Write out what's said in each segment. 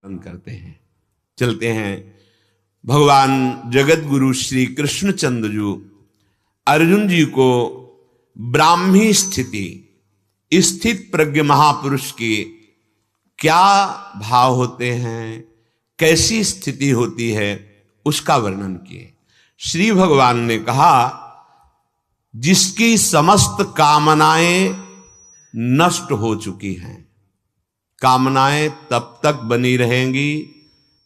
करते हैं। चलते हैं भगवान जगत गुरु श्री कृष्णचंद्र जी अर्जुन जी को ब्राह्मी स्थिति स्थित प्रज्ञ महापुरुष के क्या भाव होते हैं, कैसी स्थिति होती है, उसका वर्णन किए। श्री भगवान ने कहा, जिसकी समस्त कामनाएं नष्ट हो चुकी हैं। कामनाएं तब तक बनी रहेंगी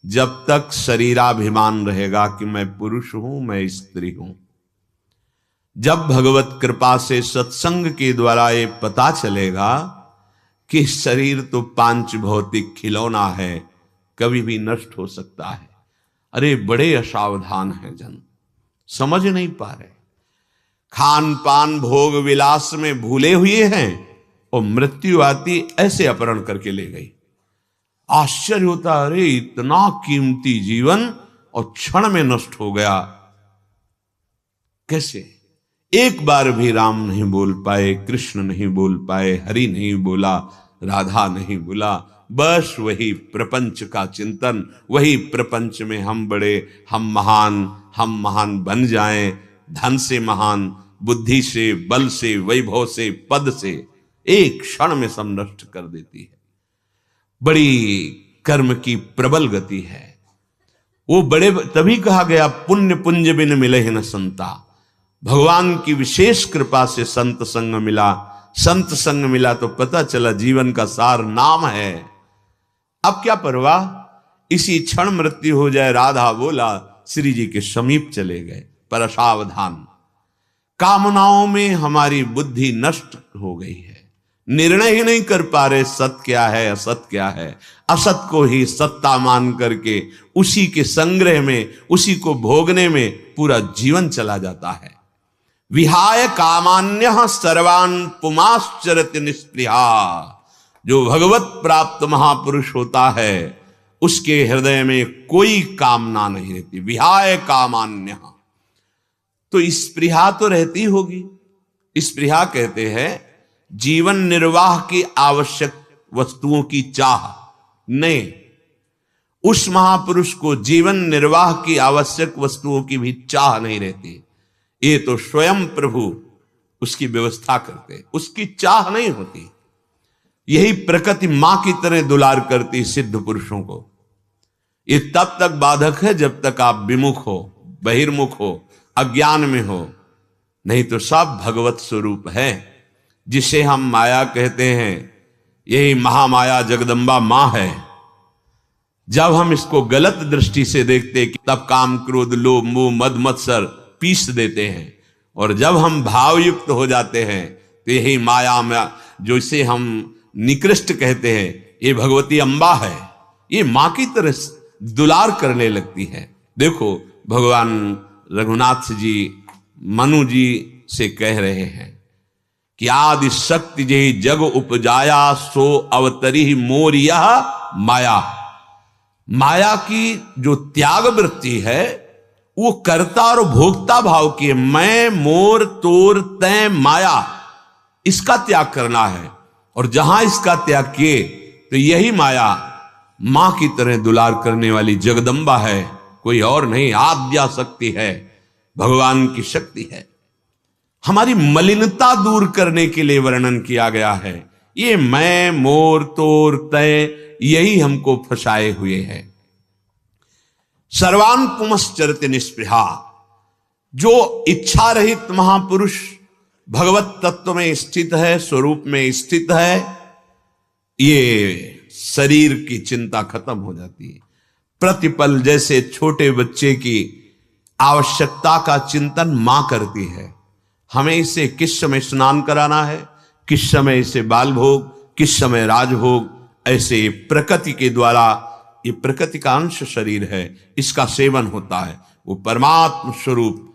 जब तक शरीराभिमान रहेगा कि मैं पुरुष हूं, मैं स्त्री हूं। जब भगवत कृपा से सत्संग के द्वारा ये पता चलेगा कि शरीर तो पांच भौतिक खिलौना है, कभी भी नष्ट हो सकता है। अरे बड़े असावधान हैं जन, समझ नहीं पा रहे। खान पान भोग विलास में भूले हुए हैं और मृत्यु आती ऐसे अपहरण करके ले गई। आश्चर्य होता, अरे इतना कीमती जीवन और क्षण में नष्ट हो गया। कैसे? एक बार भी राम नहीं बोल पाए, कृष्ण नहीं बोल पाए, हरि नहीं बोला, राधा नहीं बोला। बस वही प्रपंच का चिंतन, वही प्रपंच में हम बड़े, हम महान बन जाएं। धन से महान, बुद्धि से, बल से, वैभव से, पद से, एक क्षण में सब नष्ट कर देती है। बड़ी कर्म की प्रबल गति है। वो बड़े, तभी कहा गया पुण्य पुंज बिन मिले न संता। भगवान की विशेष कृपा से संत संग मिला। संत संग मिला तो पता चला जीवन का सार नाम है। अब क्या परवाह, इसी क्षण मृत्यु हो जाए। राधा बोला, श्री जी के समीप चले गए, पर असावधान। कामनाओं में हमारी बुद्धि नष्ट हो गई है। निर्णय ही नहीं कर पा रहे सत क्या है, असत क्या है। असत को ही सत्ता मान करके उसी के संग्रह में, उसी को भोगने में पूरा जीवन चला जाता है। विहाय कामान्यः सर्वान् पुमाश्चरति निस्पृहा। जो भगवत प्राप्त महापुरुष होता है उसके हृदय में कोई कामना नहीं रहती। विहाय कामान्यः, तो स्पृहा तो रहती होगी। स्पृहा कहते हैं जीवन निर्वाह की आवश्यक वस्तुओं की चाह। नहीं, उस महापुरुष को जीवन निर्वाह की आवश्यक वस्तुओं की भी चाह नहीं रहती। ये तो स्वयं प्रभु उसकी व्यवस्था करते, उसकी चाह नहीं होती। यही प्रकृति मां की तरह दुलार करती सिद्ध पुरुषों को। ये तब तक बाधक है जब तक आप विमुख हो, बहिर्मुख हो, अज्ञान में हो। नहीं तो सब भगवत स्वरूप है। जिसे हम माया कहते हैं, यही महामाया जगदम्बा मां है। जब हम इसको गलत दृष्टि से देखते कि तब काम क्रोध लोभ मोह मद मत्सर पीस देते हैं। और जब हम भावयुक्त हो जाते हैं तो यही माया में, जो इसे हम निकृष्ट कहते हैं, ये भगवती अम्बा है। ये मां की तरह दुलार करने लगती है। देखो भगवान रघुनाथ जी मनु जी से कह रहे हैं कि आदि शक्ति जही जग उपजाया सो अवतरी मोर यह माया। माया की जो त्याग वृत्ति है वो कर्ता और भोक्ता भाव की है। मैं मोर तोर तय माया, इसका त्याग करना है। और जहां इसका त्याग किए तो यही माया मां की तरह दुलार करने वाली जगदम्बा है, कोई और नहीं। आद्या शक्ति है, भगवान की शक्ति है। हमारी मलिनता दूर करने के लिए वर्णन किया गया है। ये मैं मोर तोर तय, यही हमको फंसाए हुए है। सर्वान पुमश्चरति निस्पृहा। जो इच्छा रहित महापुरुष भगवत तत्व में स्थित है, स्वरूप में स्थित है, ये शरीर की चिंता खत्म हो जाती है। प्रतिपल जैसे छोटे बच्चे की आवश्यकता का चिंतन मां करती है। हमें इसे किस समय स्नान कराना है, किस समय इसे बाल भोग, किस समय राजभोग, ऐसे प्रकृति के द्वारा, ये प्रकृति का अंश शरीर है, इसका सेवन होता है। वो परमात्म स्वरूप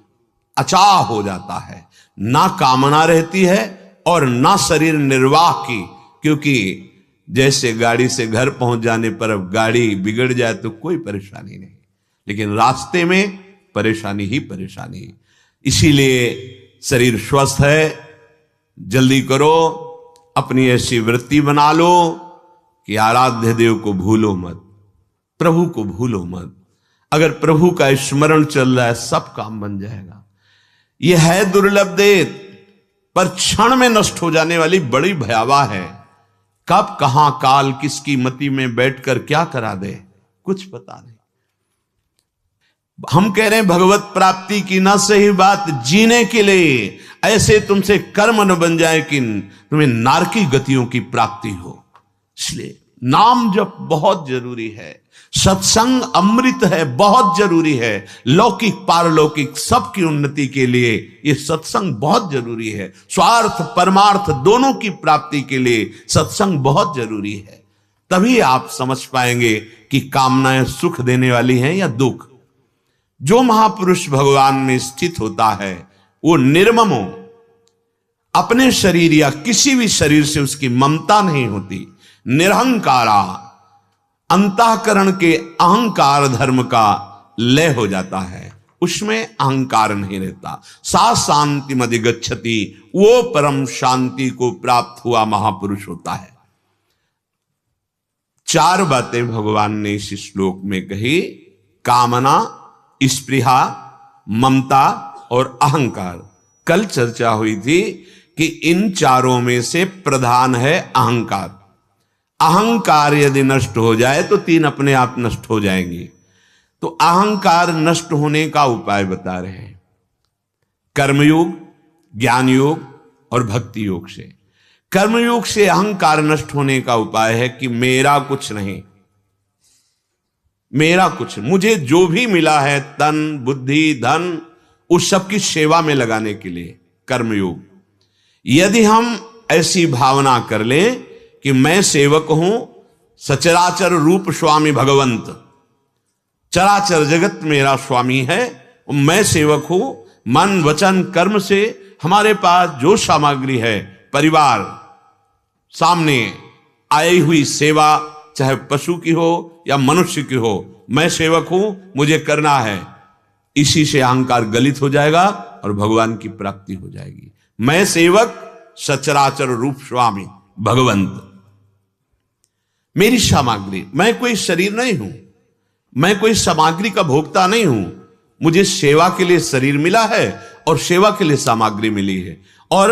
अचाह हो जाता है। ना कामना रहती है और ना शरीर निर्वाह की। क्योंकि जैसे गाड़ी से घर पहुंच जाने पर अब गाड़ी बिगड़ जाए तो कोई परेशानी नहीं, लेकिन रास्ते में परेशानी ही परेशानी। इसीलिए शरीर स्वस्थ है, जल्दी करो, अपनी ऐसी वृत्ति बना लो कि आराध्य देव को भूलो मत। प्रभु को भूलो मत। अगर प्रभु का स्मरण चल रहा है सब काम बन जाएगा। यह है दुर्लभ दे, पर क्षण में नष्ट हो जाने वाली बड़ी भयावह है। कब कहां काल किसकी मति में बैठकर क्या करा दे कुछ पता नहीं। हम कह रहे हैं भगवत प्राप्ति की ना सही बात, जीने के लिए ऐसे तुमसे कर्म न बन जाए कि तुम्हें नारकी गतियों की प्राप्ति हो। इसलिए नाम जप बहुत जरूरी है, सत्संग अमृत है, बहुत जरूरी है। लौकिक पारलौकिक सबकी उन्नति के लिए यह सत्संग बहुत जरूरी है। स्वार्थ परमार्थ दोनों की प्राप्ति के लिए सत्संग बहुत जरूरी है। तभी आप समझ पाएंगे कि कामनाएं सुख देने वाली हैं या दुख। जो महापुरुष भगवान में स्थित होता है वो निर्ममो, अपने शरीर या किसी भी शरीर से उसकी ममता नहीं होती। निरहंकारा, अंतःकरण के अहंकार धर्म का लय हो जाता है, उसमें अहंकार नहीं रहता। सा शांति मधिगच्छति, वो परम शांति को प्राप्त हुआ महापुरुष होता है। चार बातें भगवान ने इस श्लोक में कही, कामना, स्पृहा, ममता और अहंकार। कल चर्चा हुई थी कि इन चारों में से प्रधान है अहंकार। अहंकार यदि नष्ट हो जाए तो तीन अपने आप नष्ट हो जाएंगे। तो अहंकार नष्ट होने का उपाय बता रहे हैं, कर्मयोग, ज्ञान योग और भक्ति योग से। कर्मयोग से अहंकार नष्ट होने का उपाय है कि मेरा कुछ नहीं, मेरा कुछ, मुझे जो भी मिला है तन बुद्धि धन उस सब की सेवा में लगाने के लिए कर्मयोग। यदि हम ऐसी भावना कर लें कि मैं सेवक हूं, सचराचर रूप स्वामी भगवंत, चराचर जगत मेरा स्वामी है, मैं सेवक हूं, मन वचन कर्म से हमारे पास जो सामग्री है, परिवार सामने आई हुई सेवा, चाहे पशु की हो या मनुष्य की हो, मैं सेवक हूं, मुझे करना है। इसी से अहंकार गलित हो जाएगा और भगवान की प्राप्ति हो जाएगी। मैं सेवक, सचराचर रूप स्वामी भगवंत, मेरी सामग्री, मैं कोई शरीर नहीं हूं, मैं कोई सामग्री का भोक्ता नहीं हूं। मुझे सेवा के लिए शरीर मिला है और सेवा के लिए सामग्री मिली है, और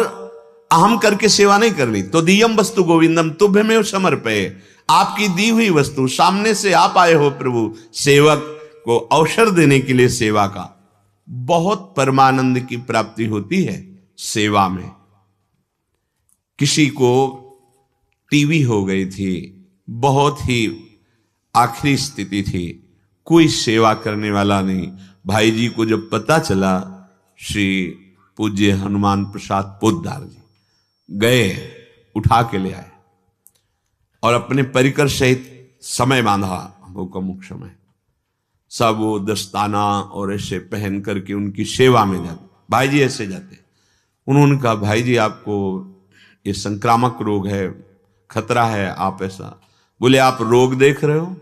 अहम करके सेवा नहीं करनी। तो दियम वस्तु गोविंदम तुभ्यमेव समर्पये, आपकी दी हुई वस्तु सामने से आप आए हो प्रभु, सेवक को अवसर देने के लिए सेवा का। बहुत परमानंद की प्राप्ति होती है सेवा में। किसी को टीवी हो गई थी, बहुत ही आखिरी स्थिति थी, कोई सेवा करने वाला नहीं। भाई जी को जब पता चला, श्री पूज्य हनुमान प्रसाद पोद्दार जी गए, उठा के ले आए और अपने परिकर सहित समय बांधा, वो का मुख्य समय, सब वो दस्ताना और ऐसे पहन करके उनकी सेवा में जाते। भाई जी ऐसे जाते। उन्होंने कहा भाई जी आपको ये संक्रामक रोग है, खतरा है, आप ऐसा। बोले आप रोग देख रहे हो,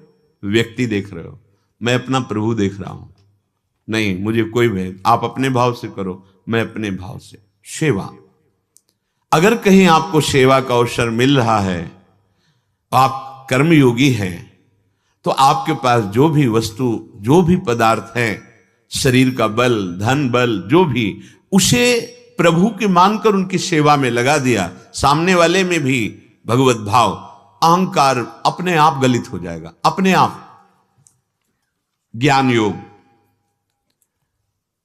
व्यक्ति देख रहे हो, मैं अपना प्रभु देख रहा हूं। नहीं, मुझे कोई भेद, आप अपने भाव से करो, मैं अपने भाव से। सेवा, अगर कहीं आपको सेवा का अवसर मिल रहा है, आप कर्मयोगी हैं, तो आपके पास जो भी वस्तु, जो भी पदार्थ है, शरीर का बल, धन बल, जो भी, उसे प्रभु के मानकर उनकी सेवा में लगा दिया। सामने वाले में भी भगवत भाव, अहंकार अपने आप गलित हो जाएगा, अपने आप। ज्ञान योग,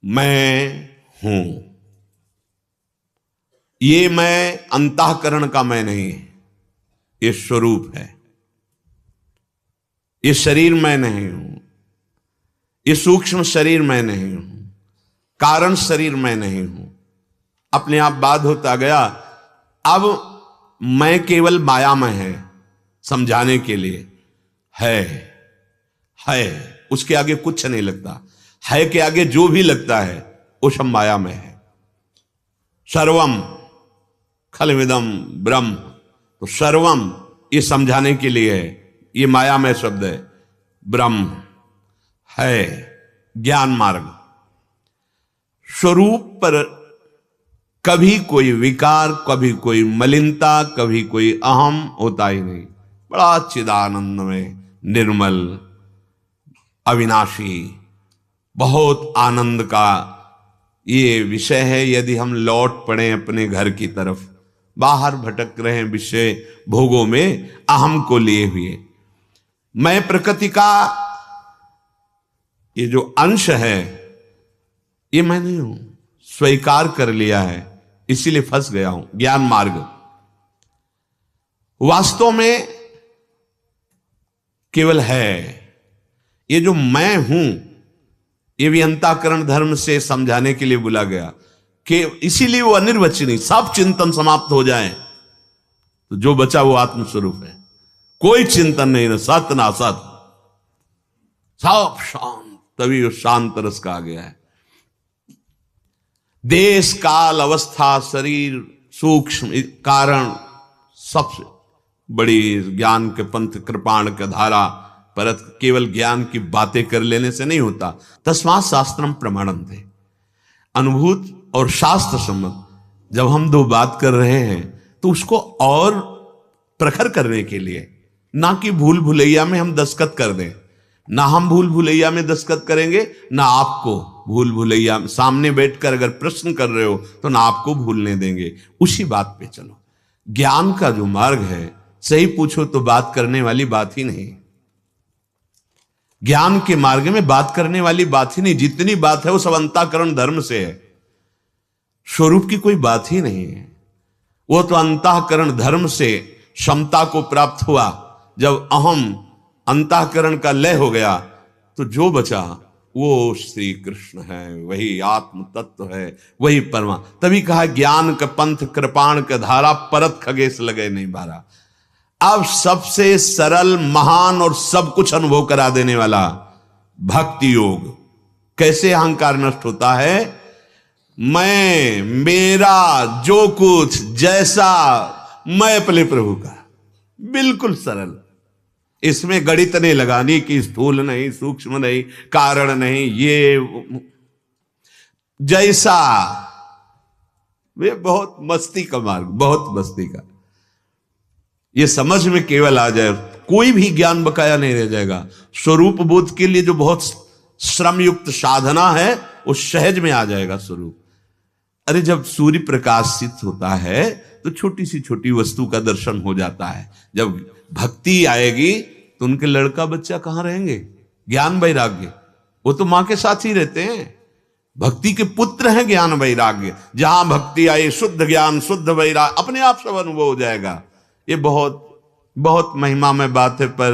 मैं हूं, ये मैं अंतःकरण का मैं नहीं, ये स्वरूप है। ये शरीर मैं नहीं हूं, ये सूक्ष्म शरीर मैं नहीं हूं, कारण शरीर मैं नहीं हूं। अपने आप बाध होता गया। अब मैं केवल माया में है, समझाने के लिए है, उसके आगे कुछ नहीं लगता। है के आगे जो भी लगता है वो सब माया में है। सर्वम खलविदम ब्रह्म, तो सर्वम ये समझाने के लिए है, ये माया में शब्द है। ब्रह्म है ज्ञान मार्ग। स्वरूप पर कभी कोई विकार, कभी कोई मलिनता, कभी कोई अहम होता ही नहीं। बड़ा चिदानंद में निर्मल अविनाशी, बहुत आनंद का ये विषय है। यदि हम लौट पड़े अपने घर की तरफ, बाहर भटक रहे हैं विषय भोगों में अहम को लिए हुए, मैं प्रकृति का ये जो अंश है ये मैं नहीं हूं, स्वीकार कर लिया है, इसीलिए फंस गया हूं। ज्ञान मार्ग वास्तव में केवल है, ये जो मैं हूं ये भी अंतःकरण धर्म से समझाने के लिए बोला गया कि इसीलिए वो अनिर्वचनीय, सब चिंतन समाप्त हो जाए तो जो बचा वो आत्मस्वरूप है। कोई चिंतन नहीं, ना सत ना असत, सब शांत। तभी वो शांत रस का आ गया है। देश काल अवस्था शरीर सूक्ष्म कारण सबसे बड़ी ज्ञान के पंथ कृपाण का धारा, परत केवल ज्ञान की बातें कर लेने से नहीं होता। तस्मात् शास्त्रम प्रमाणम थे, अनुभूत और शास्त्र सम्मत जब हम दो बात कर रहे हैं तो उसको और प्रखर करने के लिए, ना कि भूल भुलैया में हम दस्तखत कर दें, ना हम भूल भुलैया में दस्तखत करेंगे, ना आपको भूल भुलैया सामने बैठकर अगर प्रश्न कर रहे हो तो ना आपको भूलने देंगे। उसी बात पे चलो। ज्ञान का जो मार्ग है, सही पूछो तो बात करने वाली बात ही नहीं। ज्ञान के मार्ग में बात करने वाली बात ही नहीं, जितनी बात है वो सब अंतःकरण धर्म से है, स्वरूप की कोई बात ही नहीं है। वो तो अंतःकरण धर्म से क्षमता को प्राप्त हुआ। जब अहम अंतःकरण का लय हो गया तो जो बचा वो श्री कृष्ण है, वही आत्म तत्व है, वही परमा। तभी कहा ज्ञान का पंथ कृपाण का धारा, परत खगेश लगे नहीं बारा। अब सबसे सरल महान और सब कुछ अनुभव करा देने वाला भक्ति योग। कैसे अहंकार नष्ट होता है? मैं, मेरा, जो कुछ, जैसा, मैं अपने प्रभु का। बिल्कुल सरल। इसमें गणित नहीं लगानी कि स्थूल नहीं, सूक्ष्म नहीं, कारण नहीं, ये जैसा। वे बहुत मस्ती का मार्ग, बहुत मस्ती का। ये समझ में केवल आ जाए, कोई भी ज्ञान बकाया नहीं रह जाएगा। स्वरूप बोध के लिए जो बहुत श्रम युक्त साधना है, उस सहज में आ जाएगा स्वरूप। अरे जब सूर्य प्रकाशित होता है तो छोटी सी छोटी वस्तु का दर्शन हो जाता है। जब भक्ति आएगी तो उनके लड़का बच्चा कहां रहेंगे? ज्ञान वैराग्य, वो तो मां के साथ ही रहते हैं। भक्ति के पुत्र हैं ज्ञान वैराग्य। जहां भक्ति आई, शुद्ध ज्ञान शुद्ध वैराग्य, अपने आप सब अनुभव हो जाएगा। ये बहुत बहुत महिमा में बात है, पर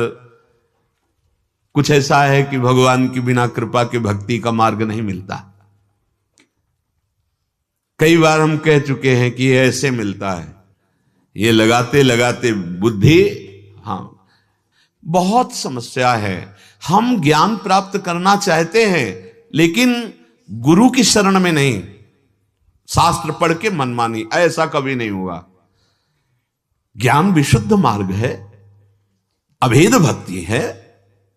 कुछ ऐसा है कि भगवान की बिना कृपा के भक्ति का मार्ग नहीं मिलता। कई बार हम कह चुके हैं कि ये ऐसे मिलता है, ये लगाते लगाते बुद्धि, हाँ बहुत समस्या है। हम ज्ञान प्राप्त करना चाहते हैं लेकिन गुरु की शरण में नहीं, शास्त्र पढ़ के मनमानी, ऐसा कभी नहीं हुआ। ज्ञान विशुद्ध मार्ग है, अभेद भक्ति है,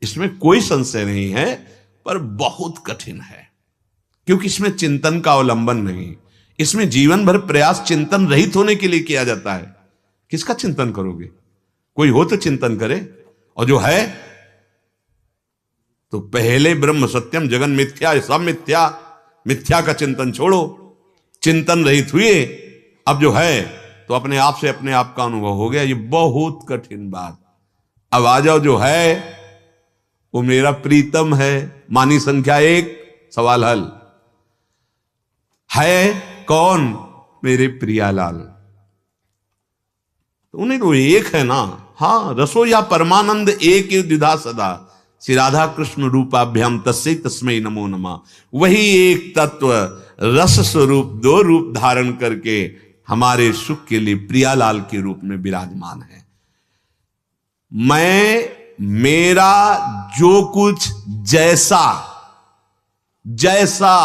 इसमें कोई संशय नहीं है, पर बहुत कठिन है क्योंकि इसमें चिंतन का अवलंबन नहीं। इसमें जीवन भर प्रयास चिंतन रहित होने के लिए किया जाता है। किसका चिंतन करोगे? कोई हो तो चिंतन करे, और जो है तो पहले ब्रह्म सत्यम जगन मिथ्या, सब मिथ्या, मिथ्या का चिंतन छोड़ो, चिंतन रहित हुए। अब जो है तो अपने आप से अपने आप का अनुभव हो गया। ये बहुत कठिन बात। अब आ जाओ, जो है वो मेरा प्रीतम है, मानी संख्या 1, सवाल हल है। कौन? मेरे प्रियालाल। तो उन्हें तो एक है ना। हाँ, रसो या परमानंद एक द्विधा सदा, श्री राधा कृष्ण रूपाभ्याम तस्मै तस्मै नमो नमः। वही एक तत्व रस स्वरूप दो रूप धारण करके हमारे सुख के लिए प्रियालाल के रूप में विराजमान है। मैं, मेरा, जो कुछ, जैसा, जैसा,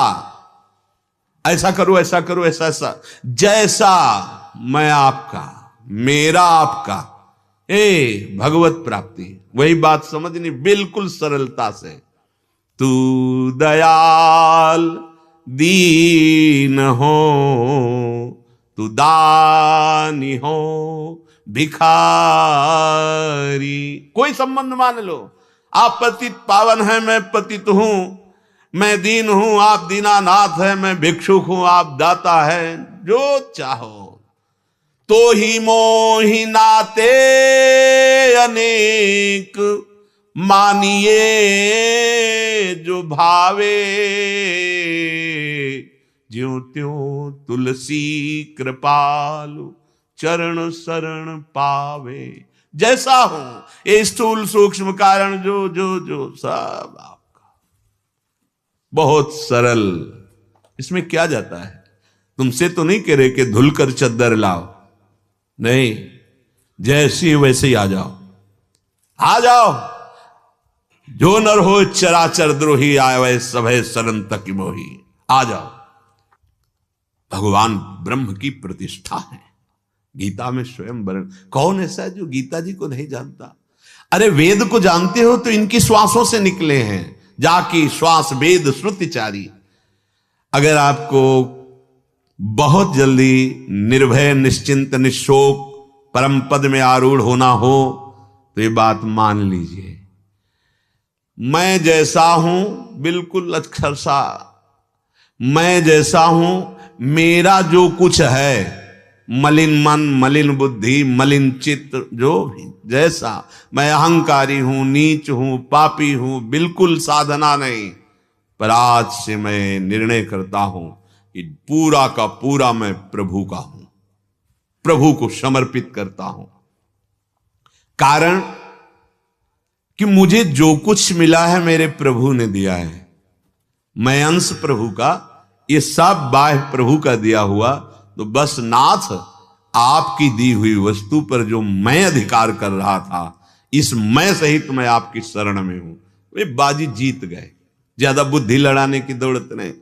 ऐसा करो, ऐसा करो, ऐसा ऐसा, जैसा, मैं आपका, मेरा आपका। भगवत प्राप्ति, वही बात समझनी बिल्कुल सरलता से। तू दयाल दीन हो, तू दानी हो भिखारी, कोई संबंध मान लो, आप पतित पावन है, मैं पतित हूं, मैं दीन हूं, आप दीनानाथ है, मैं भिक्षुक हूं, आप दाता है, जो चाहो। तो ही मोहि नाते अनेक, मानिए जो भावे, ज्यों त्यों तुलसी कृपालु चरण शरण पावे। जैसा हूं, ये स्थूल सूक्ष्म कारण जो जो जो सब आपका, बहुत सरल। इसमें क्या जाता है? तुमसे तो नहीं कह रहे कि धुलकर चद्दर लाओ, नहीं, जैसी वैसे ही आ जाओ, आ जाओ। जो नर हो चराचर द्रोही, आए सभे शरण तक मोही। आ जाओ। भगवान ब्रह्म की प्रतिष्ठा है। गीता में स्वयं वर्ण, कौन ऐसा है जो गीता जी को नहीं जानता? अरे वेद को जानते हो तो इनकी श्वासों से निकले हैं, जाकी श्वास वेद श्रुतिचारी। अगर आपको बहुत जल्दी निर्भय निश्चिंत निशोक परम पद में आरूढ़ होना हो तो ये बात मान लीजिए, मैं जैसा हूं बिल्कुल अक्षरशा, मैं जैसा हूं, मेरा जो कुछ है, मलिन मन, मलिन बुद्धि, मलिन चित्त, जो भी जैसा, मैं अहंकारी हूं, नीच हूं, पापी हूं, बिल्कुल साधना नहीं। पर आज से मैं निर्णय करता हूं कि पूरा का पूरा मैं प्रभु का हूं, प्रभु को समर्पित करता हूं। कारण कि मुझे जो कुछ मिला है मेरे प्रभु ने दिया है, मैं अंश प्रभु का, ये सब बाह्य प्रभु का दिया हुआ। तो बस नाथ, आपकी दी हुई वस्तु पर जो मैं अधिकार कर रहा था, इस मैं सहित मैं आपकी शरण में हूं। वे बाजी जीत गए। ज्यादा बुद्धि लड़ाने की दौड़ नहीं,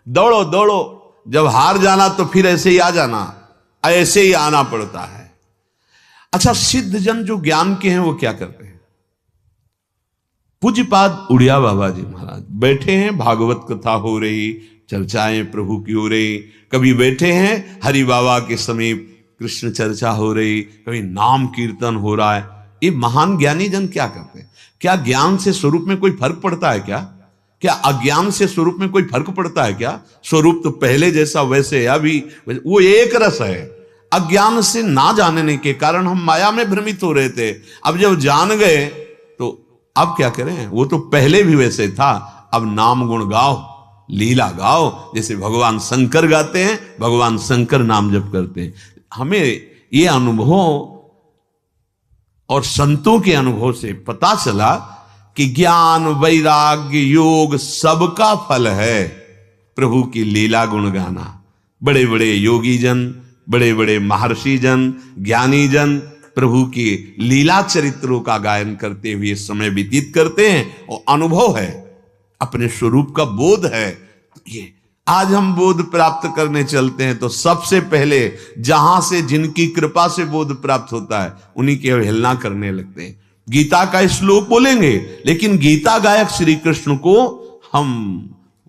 दौड़ो दौड़ो। जब हार जाना तो फिर ऐसे ही आ जाना, ऐसे ही आना पड़ता है। अच्छा, सिद्ध जन जो ज्ञान के हैं वो क्या करते हैं? पूज्यपाद उड़िया बाबा जी महाराज बैठे हैं, भागवत कथा हो रही, चर्चाएं प्रभु की हो रही, कभी बैठे हैं हरि बाबा के समीप कृष्ण चर्चा हो रही, कभी नाम कीर्तन हो रहा है। ये महान ज्ञानी जन क्या करते हैं? क्या ज्ञान से स्वरूप में कोई फर्क पड़ता है क्या? क्या अज्ञान से स्वरूप में कोई फर्क पड़ता है क्या? स्वरूप तो पहले जैसा वैसे अभी वो एक रस है। अज्ञान से ना जानने के कारण हम माया में भ्रमित हो रहे थे। अब जब जान गए तो अब क्या करें? वो तो पहले भी वैसे था। अब नाम गुण गाओ, लीला गाओ, जैसे भगवान शंकर गाते हैं, भगवान शंकर नाम जप करते हैं। हमें ये अनुभव और संतों के अनुभव से पता चला कि ज्ञान, वैराग्य, योग सबका फल है प्रभु की लीला गुण गाना। बड़े बड़े योगी जन, बड़े बड़े महर्षि जन, ज्ञानी जन प्रभु की लीला चरित्रों का गायन करते हुए समय व्यतीत करते हैं और अनुभव है, अपने स्वरूप का बोध है। ये आज हम बोध प्राप्त करने चलते हैं तो सबसे पहले जहां से जिनकी कृपा से बोध प्राप्त होता है उन्हीं की अवहेलना करने लगते हैं। गीता का श्लोक बोलेंगे लेकिन गीता गायक श्री कृष्ण को हम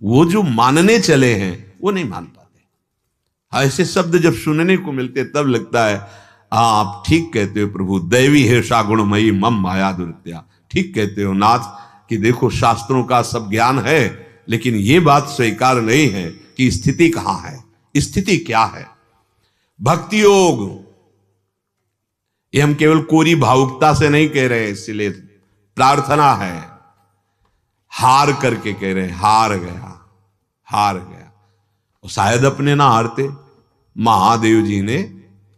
वो जो मानने चले हैं वो नहीं मान पाते। ऐसे शब्द जब सुनने को मिलते तब लगता है आप ठीक कहते हो प्रभु, दैवी हेषा गुणमयी मम माया दुर्त्या। ठीक कहते हो नाथ कि देखो शास्त्रों का सब ज्ञान है लेकिन ये बात स्वीकार नहीं है कि स्थिति कहां है, स्थिति क्या है। भक्ति योग ये हम केवल कोरी भावुकता से नहीं कह रहे, इसलिए प्रार्थना है, हार करके कह रहे हैं हार गया, हार गया। और शायद अपने ना हारते, महादेव जी ने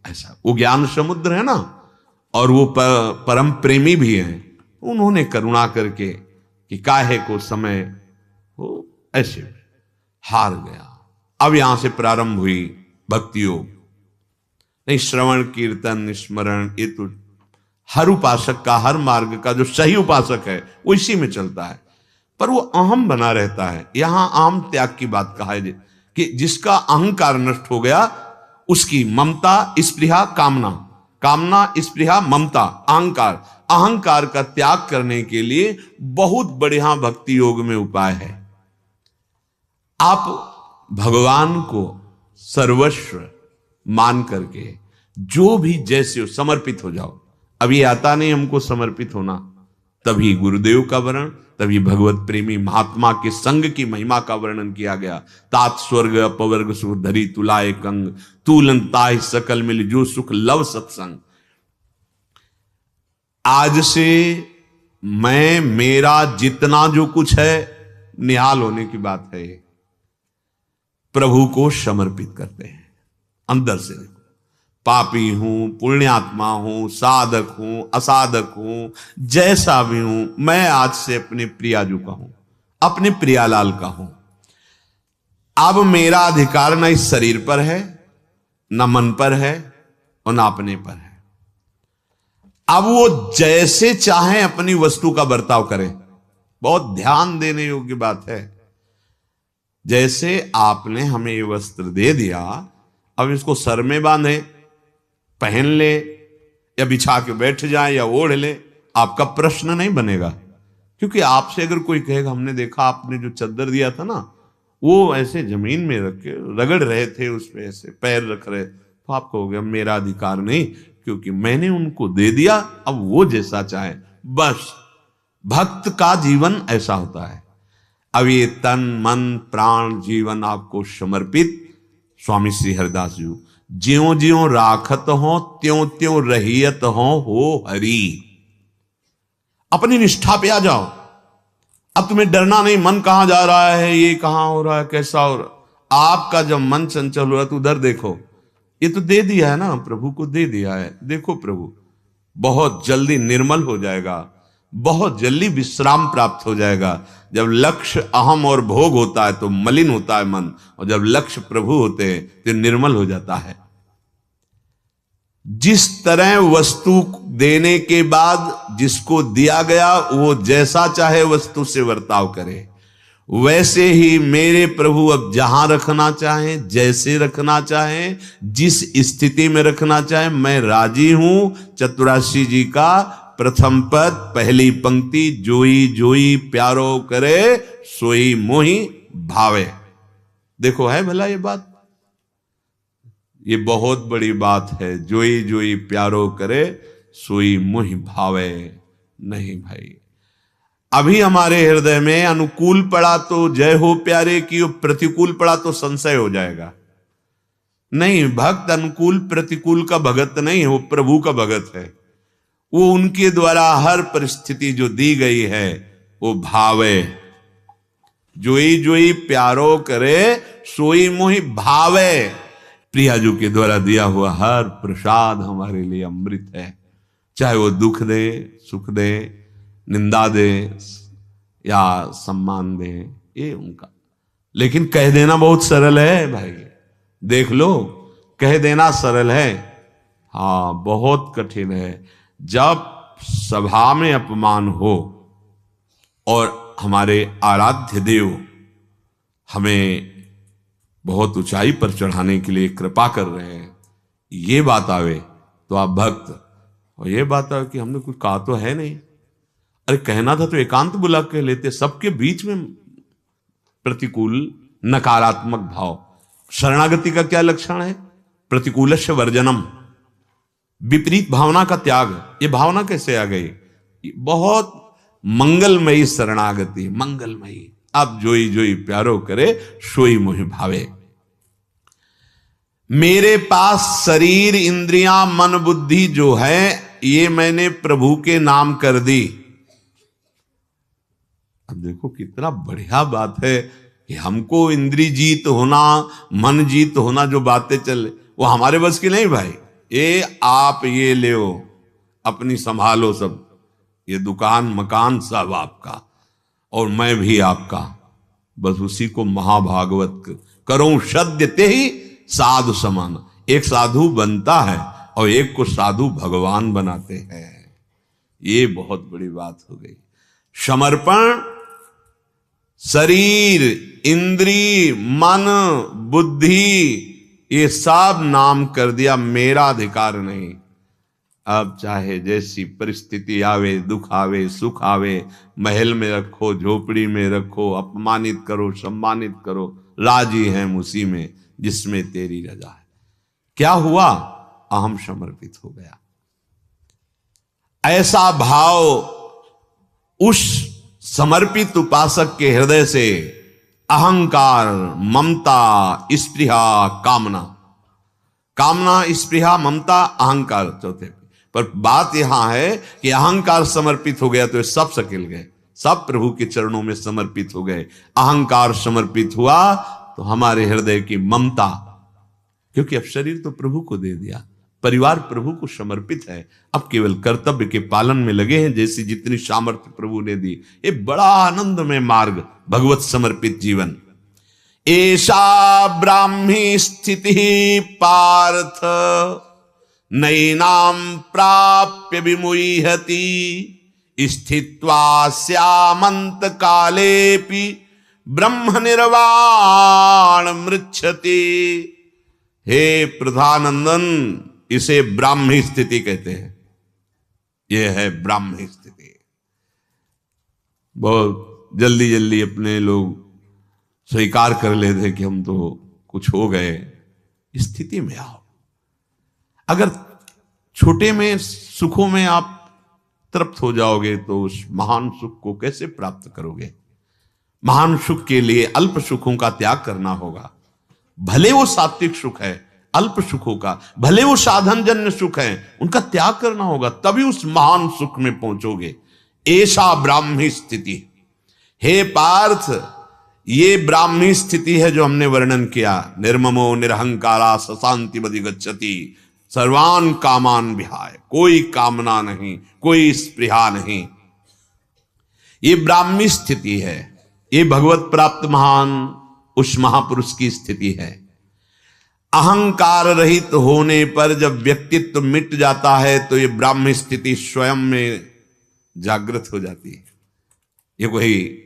ऐसा, वो ज्ञान समुद्र है ना और वो परम प्रेमी भी हैं, उन्होंने करुणा करके कि काहे को समय वो ऐसे हार गया। अब यहां से प्रारंभ हुई भक्ति योग। नहीं, श्रवण कीर्तन स्मरण ये तो हर उपासक का, हर मार्ग का जो सही उपासक है वो इसी में चलता है, पर वो अहम बना रहता है। यहां अहम त्याग की बात कहा है कि जिसका अहंकार नष्ट हो गया उसकी ममता, स्पृहा, कामना, कामना, स्पृहा, ममता, अहंकार, अहंकार का त्याग करने के लिए बहुत बढ़िया भक्ति योग में उपाय है। आप भगवान को सर्वस्व मान करके जो भी जैसे हो समर्पित हो जाओ। अब ये आता नहीं हमको समर्पित होना, तभी गुरुदेव का वर्णन, तभी भगवत प्रेमी महात्मा के संग की महिमा का वर्णन किया गया। तात स्वर्ग अपवर्ग सुख धरी तुलाए कंग, तूलन ताहि सकल मिल जो सुख लव सत्संग। आज से मैं मेरा जितना जो कुछ है, निहाल होने की बात है, प्रभु को समर्पित करते हैं अंदर से। पापी हूं, पुण्यात्मा हूं, साधक हूं, असाधक हूं, जैसा भी हूं, मैं आज से अपने प्रियाजू का हूं, अपने प्रियालाल का हूं। अब मेरा अधिकार न इस शरीर पर है, न मन पर है, और न अपने पर है। अब वो जैसे चाहे अपनी वस्तु का बर्ताव करें। बहुत ध्यान देने योग्य बात है। जैसे आपने हमें ये वस्त्र दे दिया, अब इसको सर में बांधे, पहन ले, या बिछा के बैठ जाए, या ओढ़ ले, आपका प्रश्न नहीं बनेगा। क्योंकि आपसे अगर कोई कहेगा हमने देखा आपने जो चादर दिया था ना, वो ऐसे जमीन में रख के रगड़ रहे थे, उस पे ऐसे पैर रख रहे, तो आप कहोगे मेरा अधिकार नहीं, क्योंकि मैंने उनको दे दिया, अब वो जैसा चाहे। बस भक्त का जीवन ऐसा होता है। अब ये तन मन प्राण जीवन आपको समर्पित, स्वामी श्री हरिदास जी, ज्यों ज्यों राखत हो त्यों त्यों रहियत हो हरि। अपनी निष्ठा पे आ जाओ। अब तुम्हें डरना नहीं, मन कहां जा रहा है, ये कहां हो रहा है, कैसा हो रहा। आपका जब मन चंचल हो रहा है तो उधर देखो, ये तो दे दिया है ना, प्रभु को दे दिया है, देखो प्रभु बहुत जल्दी निर्मल हो जाएगा, बहुत जल्दी विश्राम प्राप्त हो जाएगा। जब लक्ष्य अहम और भोग होता है तो मलिन होता है मन, और जब लक्ष्य प्रभु होते हैं तो निर्मल हो जाता है। जिस तरह वस्तु देने के बाद जिसको दिया गया वो जैसा चाहे वस्तु से वर्ताव करे, वैसे ही मेरे प्रभु अब जहां रखना चाहें, जैसे रखना चाहें, जिस स्थिति में रखना चाहें, मैं राजी हूं। चतुराशी जी का प्रथम पद पहली पंक्ति, जोई जोई प्यारो करे सोई मोहि भावे। देखो है भला ये बात, ये बहुत बड़ी बात है। जोई जोई प्यारो करे सोई मोहि भावे। नहीं भाई, अभी हमारे हृदय में अनुकूल पड़ा तो जय हो प्यारे की, प्रतिकूल पड़ा तो संशय हो जाएगा। नहीं, भक्त अनुकूल प्रतिकूल का भगत नहीं है, वो प्रभु का भगत है। वो उनके द्वारा हर परिस्थिति जो दी गई है वो भावे। जोई जोई प्यारो करे सोई मोहि भावे। प्रियाजू के द्वारा दिया हुआ हर प्रसाद हमारे लिए अमृत है। चाहे वो दुख दे, सुख दे, निंदा दे या सम्मान दे, ये उनका। लेकिन कह देना बहुत सरल है भाई, देख लो, कह देना सरल है, हाँ बहुत कठिन है। जब सभा में अपमान हो और हमारे आराध्य देव हमें बहुत ऊंचाई पर चढ़ाने के लिए कृपा कर रहे हैं, ये बात आवे तो आप भक्त, और ये बात आवे कि हमने कुछ कहा तो है नहीं, अरे कहना था तो एकांत बुला के लेते। सबके बीच में प्रतिकूल नकारात्मक भाव। शरणागति का क्या लक्षण है? प्रतिकूलस्य वर्जनम, विपरीत भावना का त्याग। ये भावना कैसे आ गई? बहुत मंगलमयी शरणागति, मंगलमयी। अब जोई जोई प्यारो करे सोई मोहि भावे। मेरे पास शरीर इंद्रियां मन बुद्धि जो है, ये मैंने प्रभु के नाम कर दी। अब देखो कितना बढ़िया बात है कि हमको इंद्री जीत होना, मन जीत होना, जो बातें चल वो हमारे बस की नहीं भाई। ये आप ये ले अपनी संभालो सब, ये दुकान मकान सब आपका और मैं भी आपका। बस उसी को महाभागवत करो सद्य ते ही साधु समान। एक साधु बनता है और एक को साधु भगवान बनाते हैं। ये बहुत बड़ी बात हो गई। समर्पण, शरीर इंद्री मन बुद्धि ये सब नाम कर दिया, मेरा अधिकार नहीं। अब चाहे जैसी परिस्थिति आवे, दुख आवे सुख आवे, महल में रखो झोपड़ी में रखो, अपमानित करो सम्मानित करो, राजी हैं उसी में जिसमें तेरी रजा है। क्या हुआ? अहम समर्पित हो गया। ऐसा भाव उस समर्पित उपासक के हृदय से अहंकार, ममता, स्पृहा, कामना, कामना, स्पृहा, ममता, अहंकार चौथे। पर बात यहां है कि अहंकार समर्पित हो गया तो सब सकिल गए, सब प्रभु के चरणों में समर्पित हो गए। अहंकार समर्पित हुआ तो हमारे हृदय की ममता, क्योंकि अब शरीर तो प्रभु को दे दिया, परिवार प्रभु को समर्पित है, अब केवल कर्तव्य के पालन में लगे हैं, जैसी जितनी सामर्थ्य प्रभु ने दी। ये बड़ा आनंदमय मार्ग, भगवत समर्पित जीवन। ऐसा ब्राह्मी स्थिति पार्थ नैनाम प्राप्य विमुह्यति स्थित्वा स्यामंत कालेपि ब्रह्म निर्वाण मृच्छति। हे प्रधानंदन, इसे ब्राह्मी स्थिति कहते हैं। यह है ब्राह्मी स्थिति। बहुत जल्दी जल्दी अपने लोग स्वीकार कर लेते कि हम तो कुछ हो गए। स्थिति में आओ। अगर छोटे में सुखों में आप तृप्त हो जाओगे तो उस महान सुख को कैसे प्राप्त करोगे? महान सुख के लिए अल्प सुखों का त्याग करना होगा। भले वो सात्विक सुख है, अल्प सुखों का, भले वो साधन जन्य सुख है, उनका त्याग करना होगा, तभी उस महान सुख में पहुंचोगे। ऐसा ब्राह्मी स्थिति। हे पार्थ, ये ब्राह्मी स्थिति है जो हमने वर्णन किया। निर्ममो निरहंकारा सशांति बधिगच्छति सर्वान कामान विहाय। कोई कामना नहीं, कोई स्पृहा नहीं। ये ब्राह्मी स्थिति है। ये भगवत प्राप्त महान उस महापुरुष की स्थिति है। अहंकार रहित होने पर जब व्यक्तित्व मिट जाता है तो ये ब्राह्मी स्थिति स्वयं में जागृत हो जाती है। ये कोई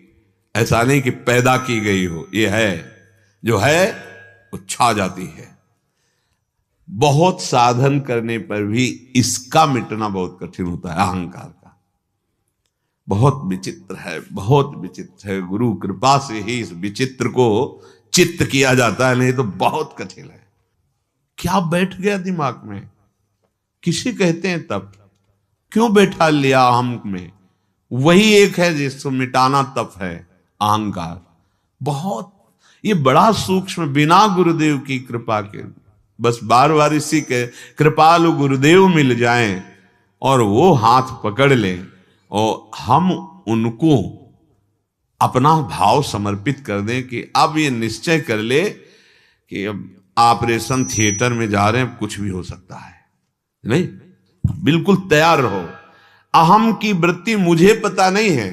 ऐसा नहीं कि पैदा की गई हो, ये है जो है वो छा जाती है। बहुत साधन करने पर भी इसका मिटना बहुत कठिन होता है, अहंकार का। बहुत विचित्र है, बहुत विचित्र है। गुरु कृपा से ही इस विचित्र को चित्त किया जाता है, नहीं तो बहुत कठिन है। क्या बैठ गया दिमाग में? किसे कहते हैं तप? क्यों बैठा लिया अहम में? वही एक है जिसको मिटाना तप है, अहंकार। बहुत ये बड़ा सूक्ष्म, बिना गुरुदेव की कृपा के, बस बार बार इसी के कृपालु गुरुदेव मिल जाएं और वो हाथ पकड़ लें और हम उनको अपना भाव समर्पित कर दें कि अब ये निश्चय कर ले कि अब ऑपरेशन थिएटर में जा रहे हैं, कुछ भी हो सकता है। नहीं, बिल्कुल तैयार रहो। अहम की वृत्ति मुझे पता नहीं है,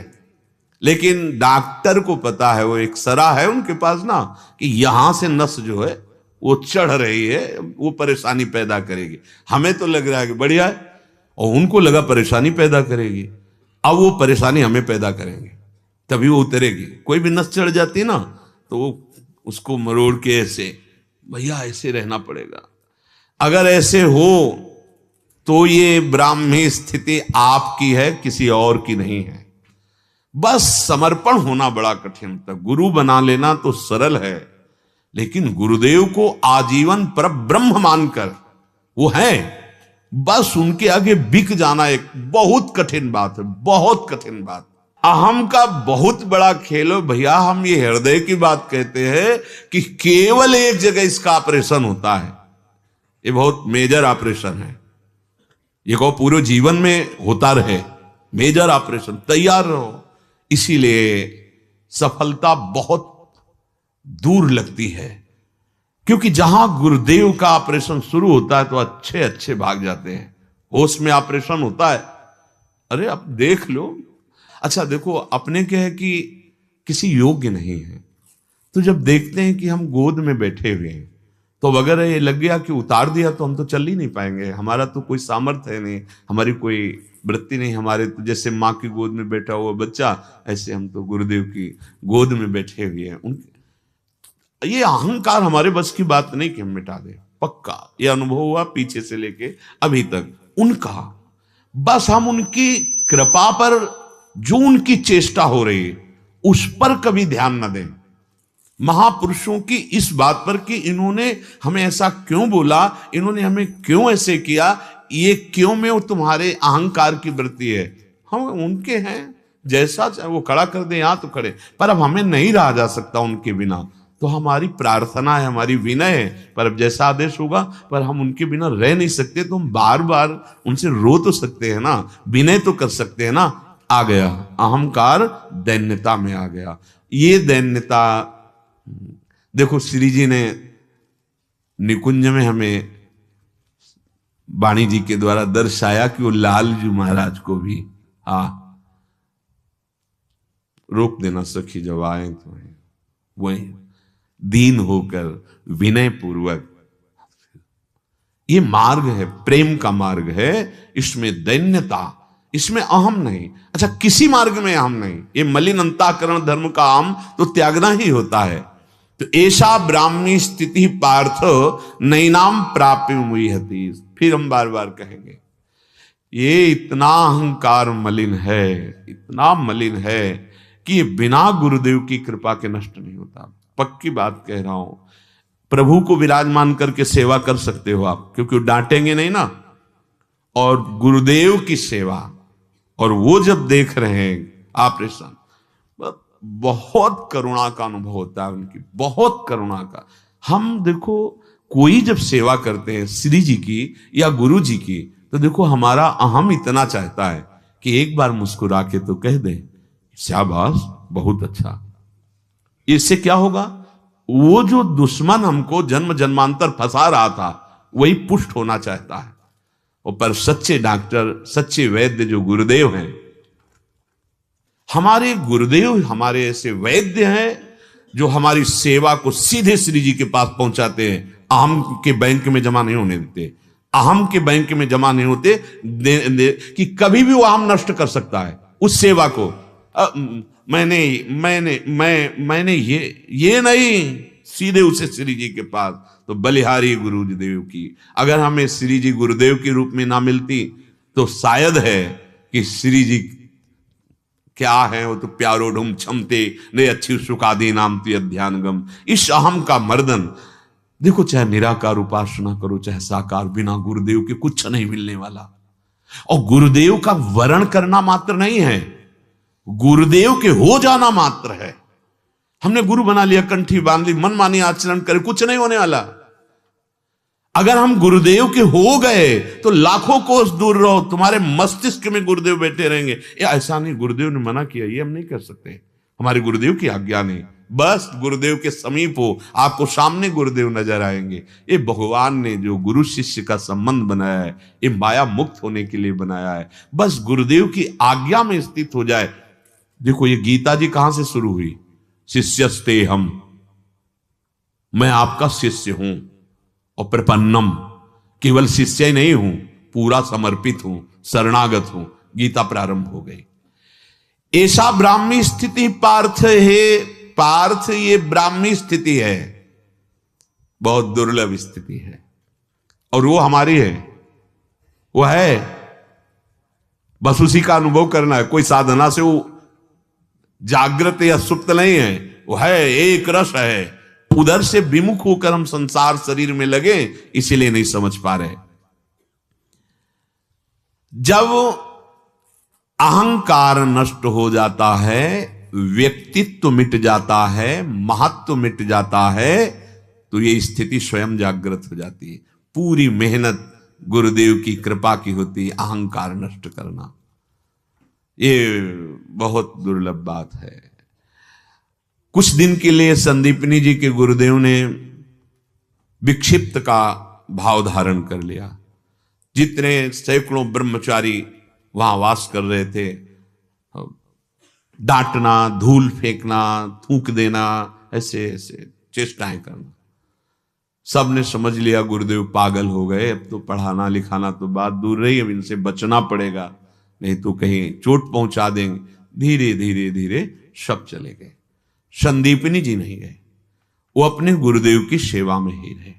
लेकिन डॉक्टर को पता है। वो एक सरा है उनके पास ना, कि यहां से नस जो है वो चढ़ रही है, वो परेशानी पैदा करेगी। हमें तो लग रहा है कि बढ़िया है, और उनको लगा परेशानी पैदा करेगी। अब वो परेशानी हमें पैदा करेंगे, तभी वो उतरेगी। कोई भी नस चढ़ जाती है ना, तो वो उसको मरोड़ के ऐसे, भैया ऐसे रहना पड़ेगा। अगर ऐसे हो तो ये ब्राह्मी स्थिति आपकी है, किसी और की नहीं है। बस समर्पण होना बड़ा कठिन होता है। गुरु बना लेना तो सरल है, लेकिन गुरुदेव को आजीवन पर ब्रह्म मानकर वो है, बस उनके आगे बिक जाना एक बहुत कठिन बात है, बहुत कठिन बात। अहम का बहुत बड़ा खेल हो भैया। हम ये हृदय की बात कहते हैं कि केवल एक जगह इसका ऑपरेशन होता है। ये बहुत मेजर ऑपरेशन है। ये को पूरे जीवन में होता रहे, मेजर ऑपरेशन। तैयार रहो। इसीलिए सफलता बहुत दूर लगती है, क्योंकि जहां गुरुदेव का ऑपरेशन शुरू होता है तो अच्छे अच्छे भाग जाते हैं। होश में ऑपरेशन होता है, अरे अब देख लो। अच्छा देखो, अपने क्या है कि किसी योग्य नहीं है, तो जब देखते हैं कि हम गोद में बैठे हुए हैं, तो अगर ये लग गया कि उतार दिया तो हम तो चल ही नहीं पाएंगे। हमारा तो कोई सामर्थ्य है नहीं, हमारी कोई वृत्ति नहीं। हमारे तो जैसे माँ की गोद में बैठा हुआ बच्चा, ऐसे हम तो गुरुदेव की गोद में बैठे हुए हैं। ये अहंकार हमारे बस की बात नहीं कि हम मिटा दें, पक्का। ये अनुभव हुआ पीछे से लेके अभी तक उनका। बस हम उनकी कृपा पर, जो उनकी चेष्टा हो रही है, उस पर कभी ध्यान न दें। महापुरुषों की इस बात पर कि इन्होंने हमें ऐसा क्यों बोला, इन्होंने हमें क्यों ऐसे किया, ये क्यों में वो तुम्हारे अहंकार की वृत्ति है। हम उनके हैं, जैसा चाहे वो खड़ा कर दे, यहां तो खड़े, पर अब हमें नहीं रहा जा सकता उनके बिना, तो हमारी प्रार्थना है, हमारी विनय है, पर अब जैसा आदेश होगा, पर हम उनके बिना रह नहीं सकते, तो हम बार बार उनसे रो तो सकते हैं ना, विनय तो कर सकते हैं ना। आ गया अहंकार, दैन्यता में आ गया। ये दैन्यता देखो श्री जी ने निकुंज में हमें वाणी जी के द्वारा दर्शाया कि वो लाल जी महाराज को भी रोक देना सखी जब आए तो वही दीन होकर विनय पूर्वक। ये मार्ग है, प्रेम का मार्ग है, इसमें दैन्यता, इसमें अहम नहीं। अच्छा, किसी मार्ग में अहम नहीं, ये मलिन अंतःकरण धर्म का अहम तो त्यागना ही होता है। तो ऐसा ब्राह्मी स्थिति पार्थ नैनाम प्राप्य मुहति, फिर हम बार बार कहेंगे, ये इतना अहंकार मलिन है, इतना मलिन है कि बिना गुरुदेव की कृपा के नष्ट नहीं होता। पक्की बात कह रहा हूं, प्रभु को विराजमान करके सेवा कर सकते हो आप, क्योंकि वो डांटेंगे नहीं ना, और गुरुदेव की सेवा, और वो जब देख रहे हैं ऑपरेशन, बहुत करुणा का अनुभव होता है उनकी, बहुत करुणा का। हम देखो कोई जब सेवा करते हैं श्री जी की या गुरु जी की, तो देखो हमारा अहम इतना चाहता है कि एक बार मुस्कुरा के तो कह दे शाबाश, बहुत अच्छा। इससे क्या होगा, वो जो दुश्मन हमको जन्म जन्मांतर फंसा रहा था वही पुष्ट होना चाहता है। और पर सच्चे डॉक्टर, सच्चे वैद्य जो गुरुदेव हैं, हमारे गुरुदेव हमारे ऐसे वैद्य हैं जो हमारी सेवा को सीधे श्री जी के पास पहुंचाते हैं, अहम के बैंक में जमा नहीं होने देते। अहम के बैंक में जमा नहीं होते कि कभी भी वो अहम नष्ट कर सकता है उस सेवा को। मैंने ये नहीं, सीधे उसे श्री जी के पास। तो बलिहारी गुरुदेव की अगर हमें श्री जी गुरुदेव के रूप में ना मिलती, तो शायद है कि श्री जी क्या है, वो तो प्यारो ढूम क्षमते ने अच्छी सुखादी नाम ती अध्यानगम। इस अहम का मर्दन देखो, चाहे निराकार उपासना करो चाहे साकार, बिना गुरुदेव के कुछ नहीं मिलने वाला। और गुरुदेव का वर्ण करना मात्र नहीं है, गुरुदेव के हो जाना मात्र है। हमने गुरु बना लिया, कंठी बांध ली, मनमानी आचरण करे, कुछ नहीं होने वाला। अगर हम गुरुदेव के हो गए तो लाखों कोस दूर रहो, तुम्हारे मस्तिष्क में गुरुदेव बैठे रहेंगे। ये ऐसा नहीं, गुरुदेव ने मना किया, ये हम नहीं कर सकते, हमारे गुरुदेव की आज्ञा नहीं। बस गुरुदेव के समीप हो, आपको सामने गुरुदेव नजर आएंगे। ये भगवान ने जो गुरु शिष्य का संबंध बनाया है, ये माया मुक्त होने के लिए बनाया है। बस गुरुदेव की आज्ञा में स्थित हो जाए। देखो ये गीता जी कहां से शुरू हुई, शिष्यस्ते हम, मैं आपका शिष्य हूं, और प्रपन्नम, केवल शिष्य ही नहीं हूं, पूरा समर्पित हूं, शरणागत हूं। गीता प्रारंभ हो गई। ऐसा ब्राह्मी स्थिति पार्थ है, पार्थ ये ब्राह्मी स्थिति है, बहुत दुर्लभ स्थिति है, और वो हमारी है, वो है, बस उसी का अनुभव करना है। कोई साधना से वो जागृत या सुप्त नहीं है, वो है, एक रस है। उधर से विमुख होकर हम संसार शरीर में लगे, इसीलिए नहीं समझ पा रहे। जब अहंकार नष्ट हो जाता है, व्यक्तित्व मिट जाता है, महत्व मिट जाता है, तो ये स्थिति स्वयं जागृत हो जाती है। पूरी मेहनत गुरुदेव की कृपा की होती है अहंकार नष्ट करना। ये बहुत दुर्लभ बात है। कुछ दिन के लिए संदीपनी जी के गुरुदेव ने विक्षिप्त का भाव धारण कर लिया। जितने सैकड़ों ब्रह्मचारी वहां वास कर रहे थे, डांटना, धूल फेंकना, थूक देना, ऐसे ऐसे चेष्टाएं करना, सबने समझ लिया गुरुदेव पागल हो गए। अब तो पढ़ाना लिखाना तो बात दूर रही, अब इनसे बचना पड़ेगा, नहीं तो कहीं चोट पहुंचा देंगे। धीरे धीरे धीरे सब चले गए। संदीपनी जी नहीं गए, वो अपने गुरुदेव की सेवा में ही रहे।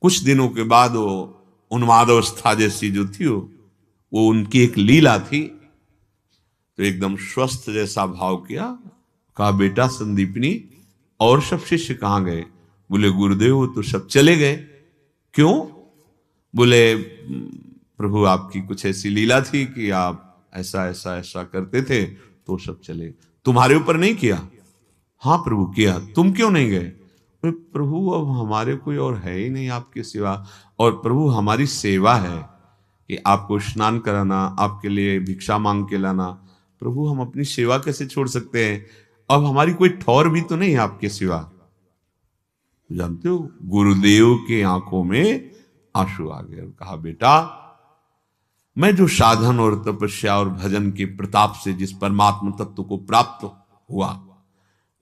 कुछ दिनों के बाद वो उन्माद अवस्था जैसी जो थी, वो उनकी एक लीला थी, तो एकदम स्वस्थ जैसा भाव किया। कहा, बेटा संदीपनी, और सब शिष्य कहां गए? बोले गुरुदेव वो तो सब चले गए। क्यों? बोले प्रभु आपकी कुछ ऐसी लीला थी कि आप ऐसा ऐसा ऐसा करते थे, तो सब चले। तुम्हारे ऊपर नहीं किया? हाँ प्रभु किया। तुम क्यों नहीं गए? प्रभु अब हमारे कोई और है ही नहीं आपके सिवा, और प्रभु हमारी सेवा है कि आपको स्नान कराना, आपके लिए भिक्षा मांग के लाना। प्रभु हम अपनी सेवा कैसे छोड़ सकते हैं? अब हमारी कोई ठौर भी तो नहीं है आपके सिवा। जानते हो, गुरुदेव के आंखों में आंसू आ गए और कहा, बेटा मैं जो साधन और तपस्या और भजन के प्रताप से जिस परमात्म तत्व को प्राप्त हुआ,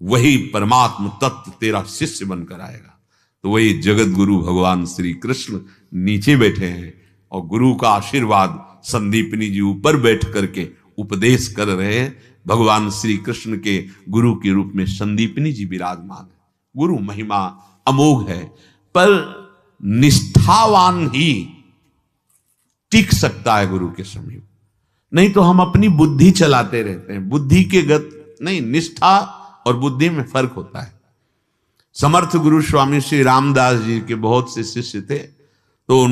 वही परमात्म तत्व तेरा शिष्य बनकर आएगा। तो वही जगत गुरु भगवान श्री कृष्ण नीचे बैठे हैं और गुरु का आशीर्वाद संदीपनी जी ऊपर बैठ करके उपदेश कर रहे हैं। भगवान श्री कृष्ण के गुरु के रूप में संदीपनी जी विराजमान है। गुरु महिमा अमोघ है, पर निष्ठावान ही टिक सकता है गुरु के समीप, नहीं तो हम अपनी बुद्धि चलाते रहते हैं। बुद्धि के गत नहीं, निष्ठा और बुद्धि में फर्क होता है। समर्थ गुरु स्वामी श्री रामदास जी के बहुत से शिष्य थे, तो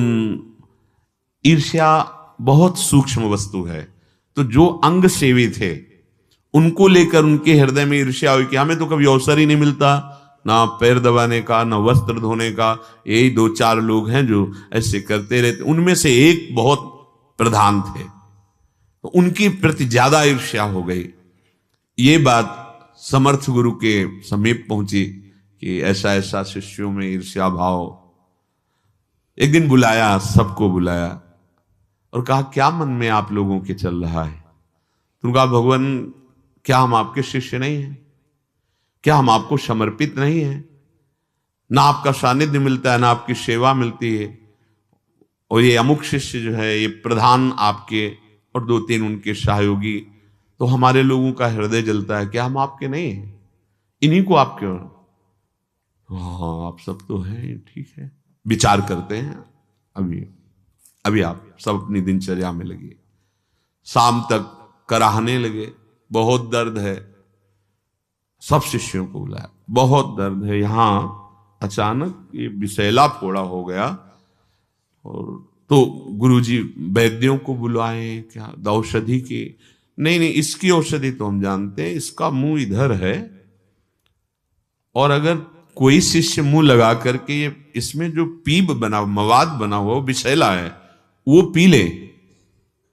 ईर्ष्या बहुत सूक्ष्म वस्तु है। तो जो अंग सेवी थे उनको लेकर उनके हृदय में ईर्ष्या हुई कि हमें तो कभी अवसर ही नहीं मिलता, ना पैर दबाने का, ना वस्त्र धोने का। यही 2-4 लोग हैं जो ऐसे करते रहते। उनमें से एक बहुत प्रधान थे, तो उनकी प्रति ज्यादा ईर्ष्या हो गई। ये बात समर्थ गुरु के समीप पहुंची कि ऐसा ऐसा शिष्यों में ईर्ष्या भाव। एक दिन बुलाया, सबको बुलाया और कहा, क्या मन में आप लोगों के चल रहा है? तुमने कहा, भगवान क्या हम आपके शिष्य नहीं हैं? क्या हम आपको समर्पित नहीं हैं? ना आपका सानिध्य मिलता है, ना आपकी सेवा मिलती है, और ये अमुक शिष्य जो है ये प्रधान आपके और 2-3 उनके सहयोगी, तो हमारे लोगों का हृदय जलता है। क्या हम आपके नहीं हैं? इन्हीं को आप क्यों? हाँ आप सब तो हैं, ठीक है, विचार करते हैं। अभी आप सब अपनी दिनचर्या में लगे। शाम तक कराहने लगे, बहुत दर्द है। सब शिष्यों को बुलाया, बहुत दर्द है। यहां अचानक ये विषैला फोड़ा हो गया, और तो गुरुजी वैद्यों को बुलाए, क्या औषधि की? नहीं, इसकी औषधि तो हम जानते हैं, इसका मुंह इधर है, और अगर कोई शिष्य मुंह लगा करके ये इसमें जो पीप बना, मवाद बना हुआ विषैला है, वो पी ले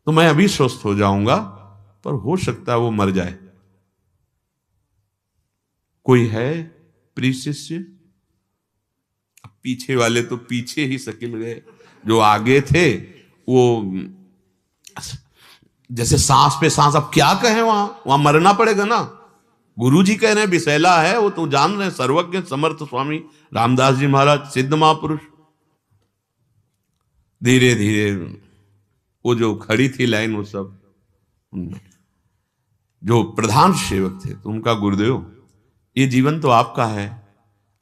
तो मैं अभी स्वस्थ हो जाऊंगा, पर हो सकता है वो मर जाए। कोई है प्रिय शिष्य? पीछे वाले तो पीछे ही सकिल गए, जो आगे थे वो जैसे सांस पे सांस। अब क्या कहें, वहां मरना पड़ेगा ना। गुरुजी कह रहे हैं विषैला है, वो तो जान रहे हैं, सर्वज्ञ समर्थ स्वामी रामदास जी महाराज, सिद्ध महापुरुष। धीरे धीरे वो जो खड़ी थी लाइन, वो सब उनमें जो प्रधान सेवक थे, तो उनका, गुरुदेव ये जीवन तो आपका है,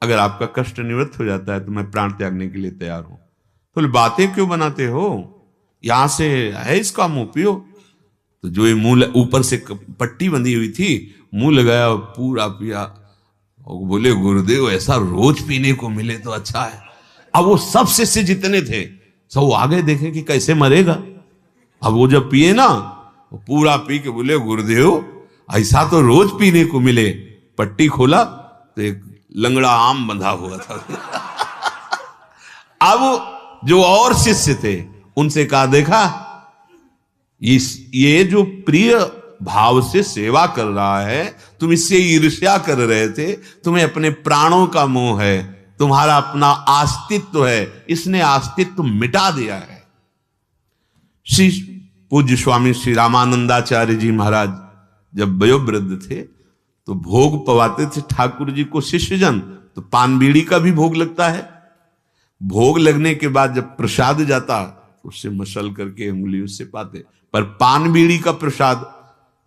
अगर आपका कष्ट निवृत्त हो जाता है तो मैं प्राण त्यागने के लिए तैयार हूं। तो बातें क्यों बनाते हो, यहां से है इसका मुंह पियो। तो जो ये मुंह ऊपर से पट्टी बंधी हुई थी, मुंह लगाया, पूरा पिया, और बोले, गुरुदेव ऐसा रोज पीने को मिले तो अच्छा है। अब वो सब शिष्य जितने थे सब आगे देखे कि कैसे मरेगा। अब वो जब पिए ना, वो पूरा पी के बोले, गुरुदेव ऐसा तो रोज पीने को मिले। पट्टी खोला तो एक लंगड़ा आम बंधा हुआ था। अब जो और शिष्य थे उनसे कहा, देखा ये जो प्रिय भाव से सेवा कर रहा है, तुम इससे ईर्ष्या कर रहे थे, तुम्हें अपने प्राणों का मोह है, तुम्हारा अपना अस्तित्व है, इसने अस्तित्व मिटा दिया है। श्री पूज्य स्वामी श्री रामानंदाचार्य जी महाराज जब वयोवृद्ध थे तो भोग पवाते थे ठाकुर जी को शिष्यजन, तो पान बीड़ी का भी भोग लगता है। भोग लगने के बाद जब प्रसाद जाता, उससे मसल करके उंगली उससे पाते, पर पान बीड़ी का प्रसाद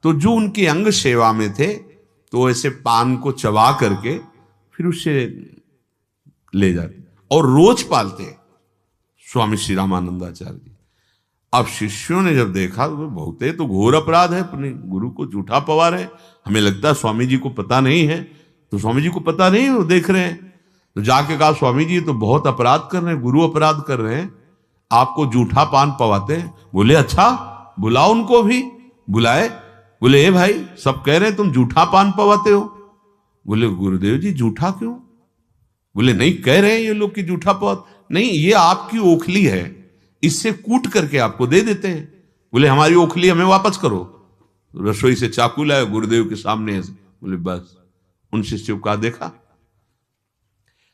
तो जो उनके अंग सेवा में थे, तो ऐसे पान को चबा करके फिर उससे ले जाते और रोज पालते स्वामी श्री रामानंदाचार्य जी। अब शिष्यों ने जब देखा तो बहुत है, तो घोर अपराध है, अपने गुरु को झूठा पवा रहे। हमें लगता है स्वामी जी को पता नहीं है, तो स्वामी जी को पता नहीं, वो देख रहे हैं। तो जाके कहा, स्वामी जी तो बहुत अपराध कर रहे हैं, गुरु अपराध कर रहे हैं, आपको झूठा पान पवाते हैं। बोले अच्छा, बुलाओ उनको भी। बुलाए, बोले ए भाई, सब कह रहे हैं तुम जूठा पान पवाते हो। बोले गुरुदेव जी जूठा क्यों? बोले नहीं, कह रहे हैं ये लोग कि जूठा पवात नहीं, ये आपकी ओखली है, इससे कूट करके आपको दे देते हैं। बोले हमारी ओखली हमें वापस करो। रसोई से चाकू लाए, गुरुदेव के सामने ऐसे बोले बस। उन शिष्यों का देखा,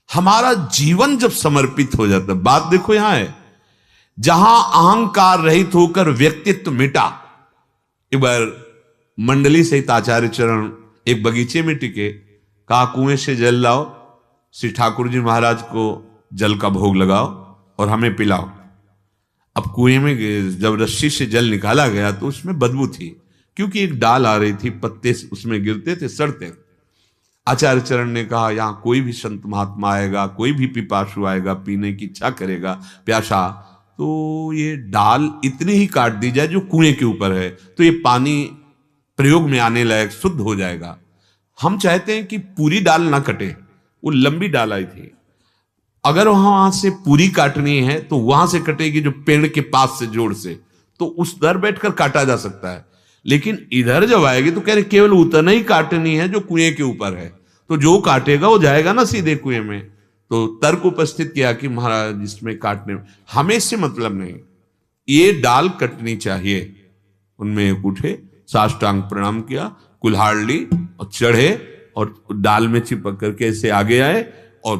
हमारा जीवन जब समर्पित हो जाता है, बात देखो यहां है, जहां अहंकार रहित होकर व्यक्तित्व मिटा। एक बार मंडली सहित आचार्य चरण एक बगीचे में टिके, कहा कुएं से जल लाओ, श्री ठाकुर जी महाराज को जल का भोग लगाओ और हमें पिलाओ। अब कुएं में जब रस्सी से जल निकाला गया तो उसमें बदबू थी, क्योंकि एक डाल आ रही थी, पत्ते उसमें गिरते थे, सड़ते थे। आचार्य चरण ने कहा यहां कोई भी संत महात्मा आएगा, कोई भी पिपासु आएगा, पीने की इच्छा करेगा, प्यासा, तो ये डाल इतनी ही काट दी जाए जो कुएं के ऊपर है, तो ये पानी प्रयोग में आने लायक शुद्ध हो जाएगा। हम चाहते हैं कि पूरी डाल ना कटे, वो लंबी डाल आई थी, अगर वहां से पूरी काटनी है तो वहां से कटेगी जो पेड़ के पास से जोड़ से, तो उस दर बैठकर काटा जा सकता है। लेकिन इधर जब आएगी तो कह रहे केवल उतना ही काटनी है जो कुएं के ऊपर है, तो जो काटेगा वो जाएगा ना सीधे कुएं में। तो तर्क उपस्थित किया कि महाराज इसमें काटने हमें इससे मतलब नहीं, ये डाल कटनी चाहिए। उनमें उठे, साष्टांग प्रणाम किया, कुल्हाड़ ली और चढ़े और डाल में चिपक करके ऐसे आगे आए। और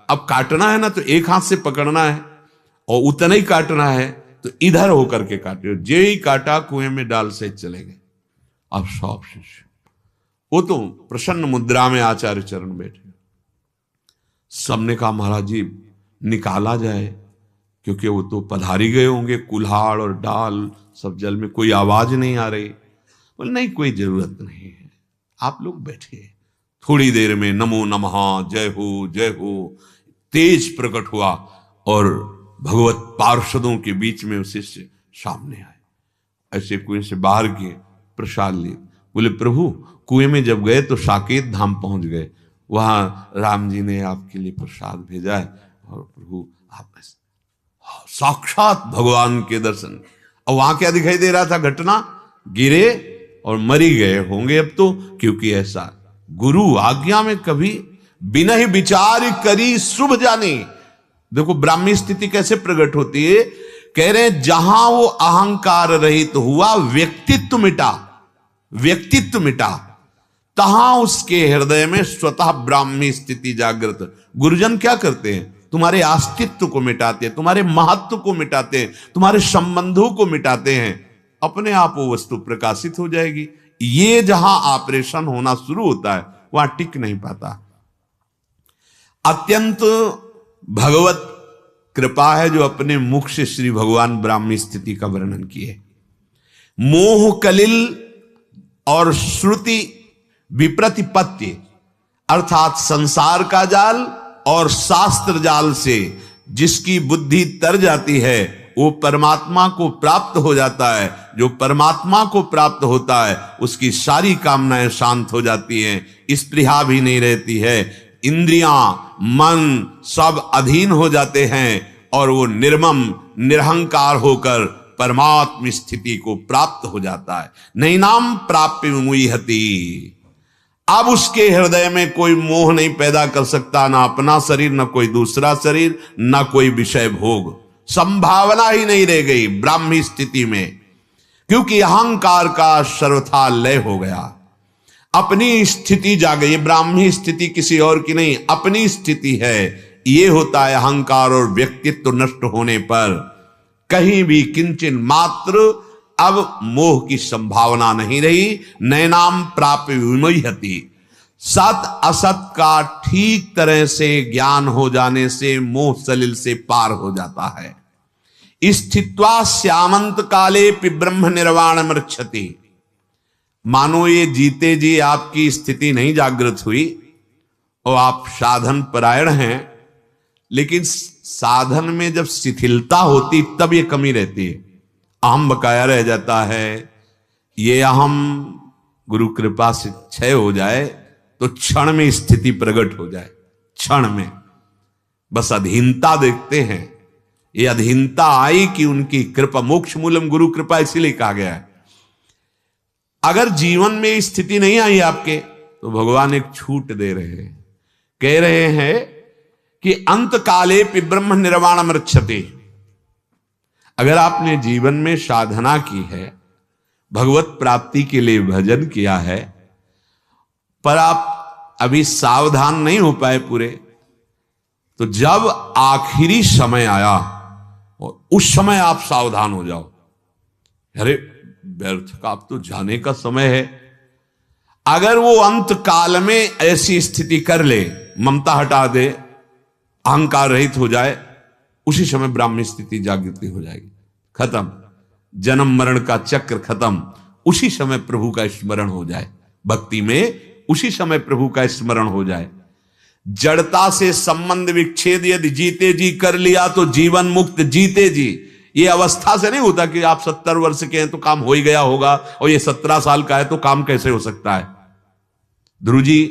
अब काटना है ना तो एक हाथ से पकड़ना है और उतना ही काटना है, तो इधर होकर के काटे। जे ही काटा कुएं में डाल से चले गए। अब सब शिष्य वो तो प्रसन्न मुद्रा में आचार्य चरण बैठे, सबने कहा महाराज जी निकाला जाए, क्योंकि वो तो पधारी गए होंगे, कुल्हाड़ और डाल सब जल में, कोई आवाज नहीं आ रही। बोले नहीं कोई जरूरत नहीं है, आप लोग बैठे। थोड़ी देर में नमो नमः, जय हो तेज प्रकट हुआ और भगवत पार्षदों के बीच में शिष्य सामने आए। ऐसे कुएं से बाहर किए, प्रसाद लिए। बोले प्रभु कुएं में जब गए तो साकेत धाम पहुंच गए, वहां राम जी ने आपके लिए प्रसाद भेजा है, और प्रभु आप साक्षात भगवान के दर्शन। और वहां क्या दिखाई दे रहा था घटना, गिरे और मरी गए होंगे अब तो, क्योंकि ऐसा गुरु आज्ञा में कभी बिना ही विचार करी शुभ जाने। देखो ब्राह्मी स्थिति कैसे प्रकट होती है, कह रहे हैं जहां वो अहंकार रहित हुआ, व्यक्तित्व मिटा, तहां उसके हृदय में स्वतः ब्राह्मी स्थिति जागृत। गुरुजन क्या करते हैं, तुम्हारे अस्तित्व को मिटाते हैं, तुम्हारे महत्व को मिटाते हैं, तुम्हारे संबंधों को मिटाते हैं, अपने आप वो वस्तु प्रकाशित हो जाएगी। ये जहां ऑपरेशन होना शुरू होता है वहां टिक नहीं पाता। अत्यंत भगवत कृपा है जो अपने मुख से श्री भगवान ब्राह्मी स्थिति का वर्णन किए। मोह कलिल और श्रुति विप्रतिपत्ति, अर्थात संसार का जाल और शास्त्र जाल से जिसकी बुद्धि तर जाती है वो परमात्मा को प्राप्त हो जाता है। जो परमात्मा को प्राप्त होता है उसकी सारी कामनाएं शांत हो जाती हैं, स्पृहा भी नहीं रहती है, इंद्रियां मन सब अधीन हो जाते हैं और वो निर्मम निरहंकार होकर परमात्म स्थिति को प्राप्त हो जाता है। नैनाम प्राप्य मुह्यति। अब उसके हृदय में कोई मोह नहीं पैदा कर सकता, ना अपना शरीर, ना कोई दूसरा शरीर, ना कोई विषय भोग, संभावना ही नहीं रह गई ब्राह्मी स्थिति में, क्योंकि अहंकार का सर्वथा लय हो गया, अपनी स्थिति जा गई। ब्राह्मी स्थिति किसी और की नहीं, अपनी स्थिति है। ये होता है अहंकार और व्यक्तित्व नष्ट होने पर, कहीं भी किंचन मात्र अब मोह की संभावना नहीं रही। नैनाम प्राप्य विमुह्यति। सत असत का ठीक तरह से ज्ञान हो जाने से मोह सलिल से पार हो जाता है। स्थित्वा श्यामंत काले पि ब्रह्म निर्वाण मृच्छति। मानो ये जीते जी आपकी स्थिति नहीं जागृत हुई और आप साधन परायण हैं, लेकिन साधन में जब शिथिलता होती तब ये कमी रहती है, अहम बकाया रह जाता है। ये अहम गुरु कृपा से क्षय हो जाए तो क्षण में स्थिति प्रकट हो जाए, क्षण में। बस अधीनता देखते हैं, ये अधीनता आई कि उनकी कृपा, मोक्ष मूलम गुरु कृपा इसीलिए कहा गया है। अगर जीवन में स्थिति नहीं आई आपके, तो भगवान एक छूट दे रहे हैं, कह रहे हैं कि अंत काले पि ब्रह्म निर्वाणम रक्षते। अगर आपने जीवन में साधना की है, भगवत प्राप्ति के लिए भजन किया है, पर आप अभी सावधान नहीं हो पाए पूरे, तो जब आखिरी समय आया और उस समय आप सावधान हो जाओ, अरे व्यर्थ का अब तो जाने का समय है। अगर वो अंत काल में ऐसी स्थिति कर ले, ममता हटा दे, अहंकार रहित हो जाए, उसी समय ब्राह्मी स्थिति जागृति हो जाएगी, खत्म, जन्म मरण का चक्र खत्म। उसी समय प्रभु का स्मरण हो जाए, भक्ति में उसी समय प्रभु का स्मरण हो जाए। जड़ता से संबंध विच्छेद यदि जीते जी कर लिया तो जीवन मुक्त जीते जी। ये अवस्था से नहीं होता कि आप 70 वर्ष के हैं तो काम हो ही गया होगा, और ये 17 साल का है तो काम कैसे हो सकता है। ध्रुव जी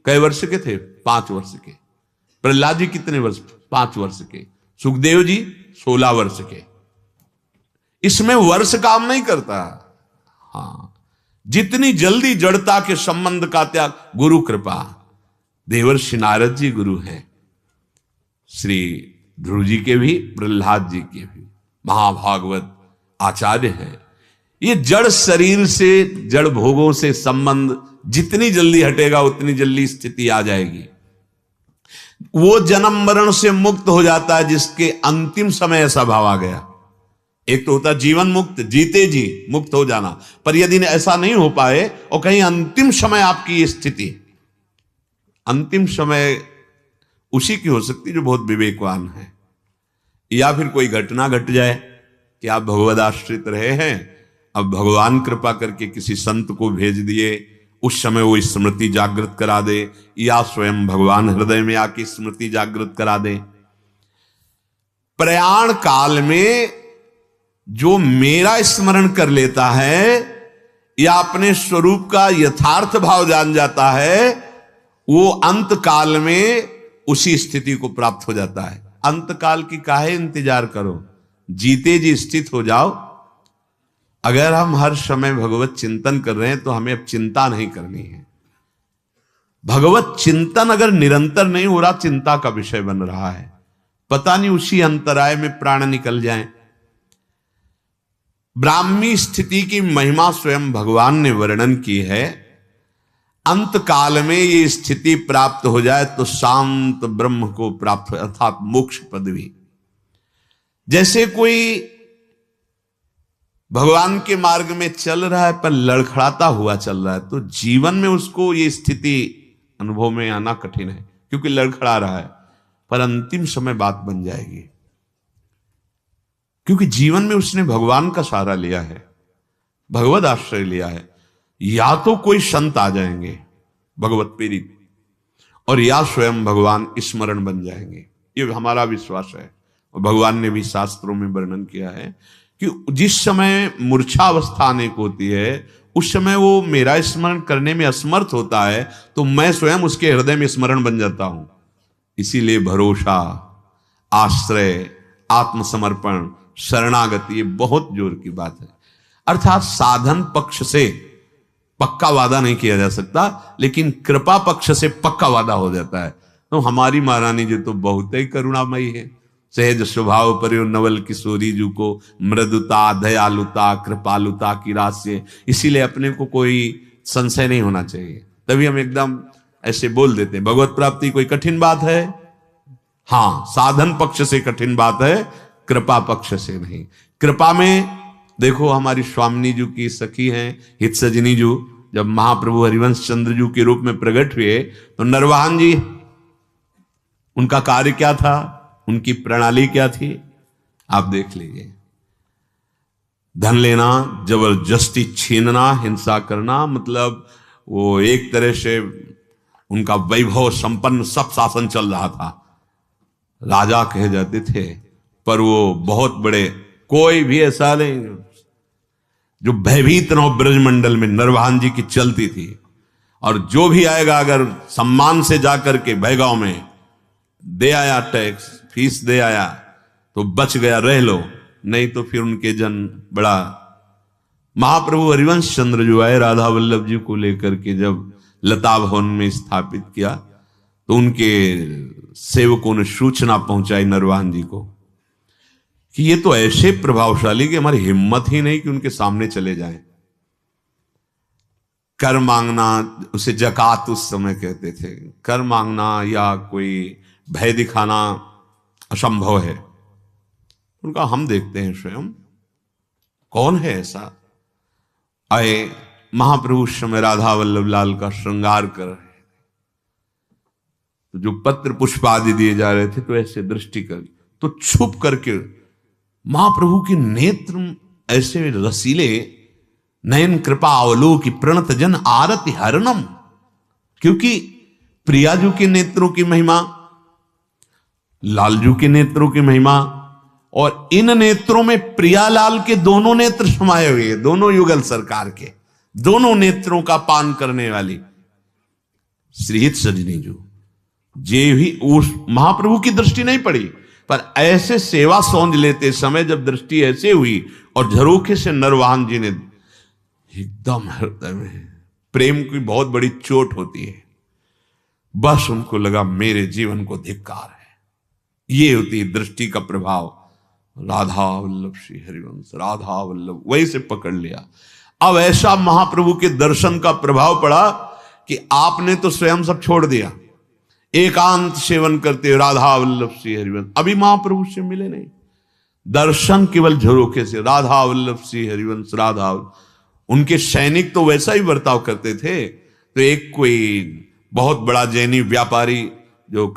कई वर्ष के थे? 5 वर्ष के। प्रहलाद जी कितने वर्ष? 5 वर्ष के। सुखदेव जी 16 वर्ष के। इसमें वर्ष काम नहीं करता। हाँ, जितनी जल्दी जड़ता के संबंध का त्याग, गुरु कृपा। देवर्षि नारद जी गुरु हैं, श्री ध्रुव जी के भी, प्रहलाद जी के भी महाभागवत आचार्य हैं। ये जड़ शरीर से, जड़ भोगों से संबंध जितनी जल्दी हटेगा उतनी जल्दी स्थिति आ जाएगी। वो जन्म मरण से मुक्त हो जाता है जिसके अंतिम समय ऐसा भाव आ गया। एक तो होता है जीवन मुक्त, जीते जी मुक्त हो जाना, पर यदि ऐसा नहीं हो पाए और कहीं अंतिम समय आपकी ये स्थिति, अंतिम समय उसी की हो सकती है जो बहुत विवेकवान है। या फिर कोई घटना घट जाए कि आप भगवद आश्रित रहे हैं, अब भगवान कृपा करके किसी संत को भेज दिए, उस समय वो स्मृति जागृत करा दे, या स्वयं भगवान हृदय में आके स्मृति जागृत करा दे। प्रयाण काल में जो मेरा स्मरण कर लेता है या अपने स्वरूप का यथार्थ भाव जान जाता है, वो अंत काल में उसी स्थिति को प्राप्त हो जाता है। अंत काल की काहे इंतजार करो, जीते जी स्थित हो जाओ। अगर हम हर समय भगवत चिंतन कर रहे हैं तो हमें अब चिंता नहीं करनी है। भगवत चिंतन अगर निरंतर नहीं हो रहा, चिंता का विषय बन रहा है, पता नहीं उसी अंतराय में प्राण निकल जाएं। ब्राह्मी स्थिति की महिमा स्वयं भगवान ने वर्णन की है। अंत काल में ये स्थिति प्राप्त हो जाए तो शांत ब्रह्म को प्राप्त हो, अर्थात मोक्ष पदवी। जैसे कोई भगवान के मार्ग में चल रहा है पर लड़खड़ाता हुआ चल रहा है, तो जीवन में उसको ये स्थिति अनुभव में आना कठिन है, क्योंकि लड़खड़ा रहा है, पर अंतिम समय बात बन जाएगी, क्योंकि जीवन में उसने भगवान का सहारा लिया है, भगवद आश्रय लिया है। या तो कोई संत आ जाएंगे भगवत प्रेरित, और या स्वयं भगवान स्मरण बन जाएंगे। ये हमारा विश्वास है, और भगवान ने भी शास्त्रों में वर्णन किया है कि जिस समय मूर्छा अवस्था आने को होती है, उस समय वो मेरा स्मरण करने में असमर्थ होता है, तो मैं स्वयं उसके हृदय में स्मरण बन जाता हूं। इसीलिए भरोसा, आश्रय, आत्मसमर्पण, शरणागति, ये बहुत जोर की बात है। अर्थात साधन पक्ष से पक्का वादा नहीं किया जा सकता, लेकिन कृपा पक्ष से पक्का वादा हो जाता है। तो हमारी महारानी जी तो बहुत ही करुणामयी है। सहज स्वभाव पर्यो नवल किशोरी जू को मृदुता, दयालुता, कृपालुता की राशि। इसीलिए अपने को कोई संशय नहीं होना चाहिए, तभी हम एकदम ऐसे बोल देते हैं भगवत प्राप्ति कोई कठिन बात है। हाँ, साधन पक्ष से कठिन बात है, कृपा पक्ष से नहीं। कृपा में देखो, हमारी स्वामिनी जी की सखी हैं हित सजनी जी, जब महाप्रभु हरिवंश चंद्र जी के रूप में प्रकट हुए तो नरवाहन जी, उनका कार्य क्या था, उनकी प्रणाली क्या थी, आप देख लीजिए। धन लेना, जबरदस्ती छीनना, हिंसा करना, मतलब वो एक तरह से उनका वैभव संपन्न सब शासन चल रहा था, राजा कहे जाते थे, पर वो बहुत बड़े, कोई भी ऐसा नहीं जो भयभीत न हो। ब्रजमंडल में नरवाहन जी की चलती थी, और जो भी आएगा अगर सम्मान से जाकर के भयगांव में दे आया, टैक्स फीस दे आया तो बच गया, रह लो, नहीं तो फिर उनके जन बड़ा महाप्रभु हरिवंश चंद्र जो आए राधा वल्लभ जी को लेकर के जब लता भवन में स्थापित किया, तो उनके सेवकों ने सूचना पहुंचाई नरवाहन जी को कि ये तो ऐसे प्रभावशाली कि हमारी हिम्मत ही नहीं कि उनके सामने चले जाएं। कर मांगना, उसे जकात उस समय कहते थे, कर मांगना या कोई भय दिखाना असंभव है। उनका हम देखते हैं स्वयं, कौन है ऐसा। आए महाप्रभु उस समय राधा वल्लभ लाल का श्रृंगार कर रहे थे, तो जो पत्र पुष्प आदि दिए जा रहे थे, तो ऐसे दृष्टि कर, तो छुप करके महाप्रभु के नेत्र ऐसे रसीले, नयन कृपा अवलोकि प्रणत जन आरति हरणम, क्योंकि प्रियाजू के नेत्रों की महिमा, लालजू के नेत्रों की महिमा, और इन नेत्रों में प्रियालाल के दोनों नेत्र समाये हुए, दोनों युगल सरकार के दोनों नेत्रों का पान करने वाली श्रीहित सजनी जो जे भी उस महाप्रभु की दृष्टि नहीं पड़ी, पर ऐसे सेवा सौंध लेते समय जब दृष्टि ऐसे हुई और झरोखे से नरवाहन जी ने एकदम हृदय में, प्रेम की बहुत बड़ी चोट होती है, बस उनको लगा मेरे जीवन को धिक्कार है। ये होती है दृष्टि का प्रभाव। राधा वल्लभ श्री हरिवंश, राधा वल्लभ, वही से पकड़ लिया। अब ऐसा महाप्रभु के दर्शन का प्रभाव पड़ा कि आपने तो स्वयं सब छोड़ दिया, एकांत सेवन करते राधा वल्लभ श्री हरिवंश। अभी महाप्रभु से मिले नहीं, दर्शन केवल झरोखे से, राधा वल्लभ श्री हरिवंश, राधा। उनके सैनिक तो वैसा ही बर्ताव करते थे। तो एक कोई बहुत बड़ा जैनी व्यापारी जो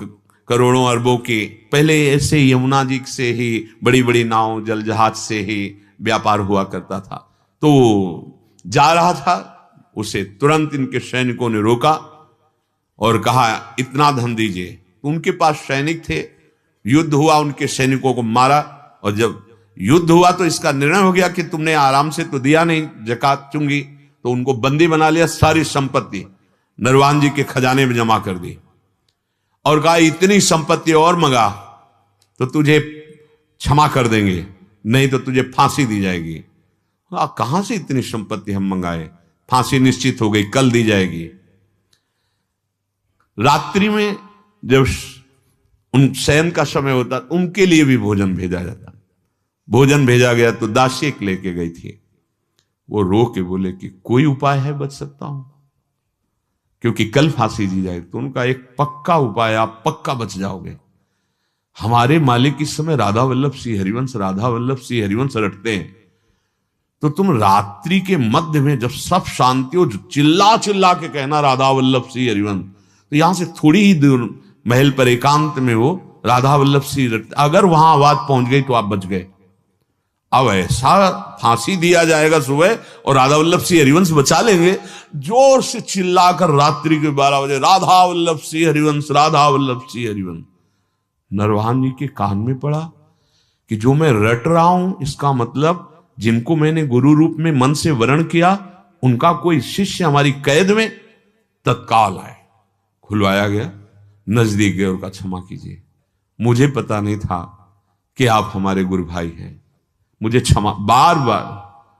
करोड़ों अरबों के, पहले ऐसे यमुना जी से ही बड़ी बड़ी नाव जल जहाज से ही व्यापार हुआ करता था, तो जा रहा था, उसे तुरंत इनके सैनिकों ने रोका और कहा इतना धन दीजिए। उनके पास सैनिक थे, युद्ध हुआ, उनके सैनिकों को मारा, और जब युद्ध हुआ तो इसका निर्णय हो गया कि तुमने आराम से तो दिया नहीं जकात चुंगी, तो उनको बंदी बना लिया, सारी संपत्ति नरवाहन जी के खजाने में जमा कर दी और कहा इतनी संपत्ति और मंगा तो तुझे क्षमा कर देंगे, नहीं तो तुझे फांसी दी जाएगी। कहां से इतनी संपत्ति हम मंगाए, फांसी निश्चित हो गई, कल दी जाएगी। रात्रि में जब उन शयन का समय होता, उनके लिए भी भोजन भेजा जाता। भोजन भेजा गया तो दासी एक लेके गई थी, वो रो के बोले कि कोई उपाय है, बच सकता हूं, क्योंकि कल फांसी दी जाए। तो उनका एक पक्का उपाय, आप पक्का बच जाओगे। हमारे मालिक इस समय राधा वल्लभ श्री हरिवंश, राधा वल्लभ श्री हरिवंश रटते हैं, तो तुम रात्रि के मध्य में जब सब शांति हो, चिल्ला चिल्ला के कहना राधा वल्लभ श्री हरिवंश। तो यहां से थोड़ी ही दूर महल पर एकांत में वो राधा वल्लभ श्री रटते, अगर वहां आवाज पहुंच गई तो आप बच गए। अब ऐसा फांसी दिया जाएगा सुबह और राधा वल्लभ श्री हरिवंश बचा लेंगे। जोर से चिल्लाकर रात्रि के 12 बजे राधा वल्लभ श्री हरिवंश, राधा वल्लभ श्री हरिवंश। नरवाहन जी के कान में पड़ा कि जो मैं रट रहा हूं, इसका मतलब जिनको मैंने गुरु रूप में मन से वरण किया, उनका कोई शिष्य हमारी कैद में। तत्काल आए, खुलवाया गया, नजदीक गए और कहा क्षमा कीजिए, मुझे पता नहीं था कि आप हमारे गुरु भाई हैं, मुझे क्षमा। बार बार,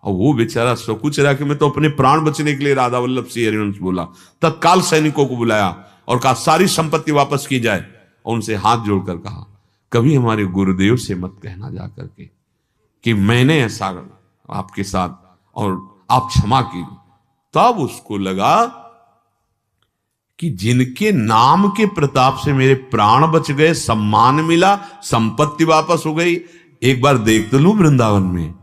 और वो बेचारा सकुच रहा कि मैं तो अपने प्राण बचने के लिए राधा वल्लभ श्री हरिवंश बोला। तत्काल सैनिकों को बुलाया और कहा सारी संपत्ति वापस की जाए, और उनसे हाथ जोड़कर कहा कभी हमारे गुरुदेव से मत कहना जा करके कि मैंने ऐसा आपके साथ, और आप क्षमा कीजिए। तब उसको लगा कि जिनके नाम के प्रताप से मेरे प्राण बच गए, सम्मान मिला, संपत्ति वापस हो गई, एक बार देख तो लूं वृंदावन में।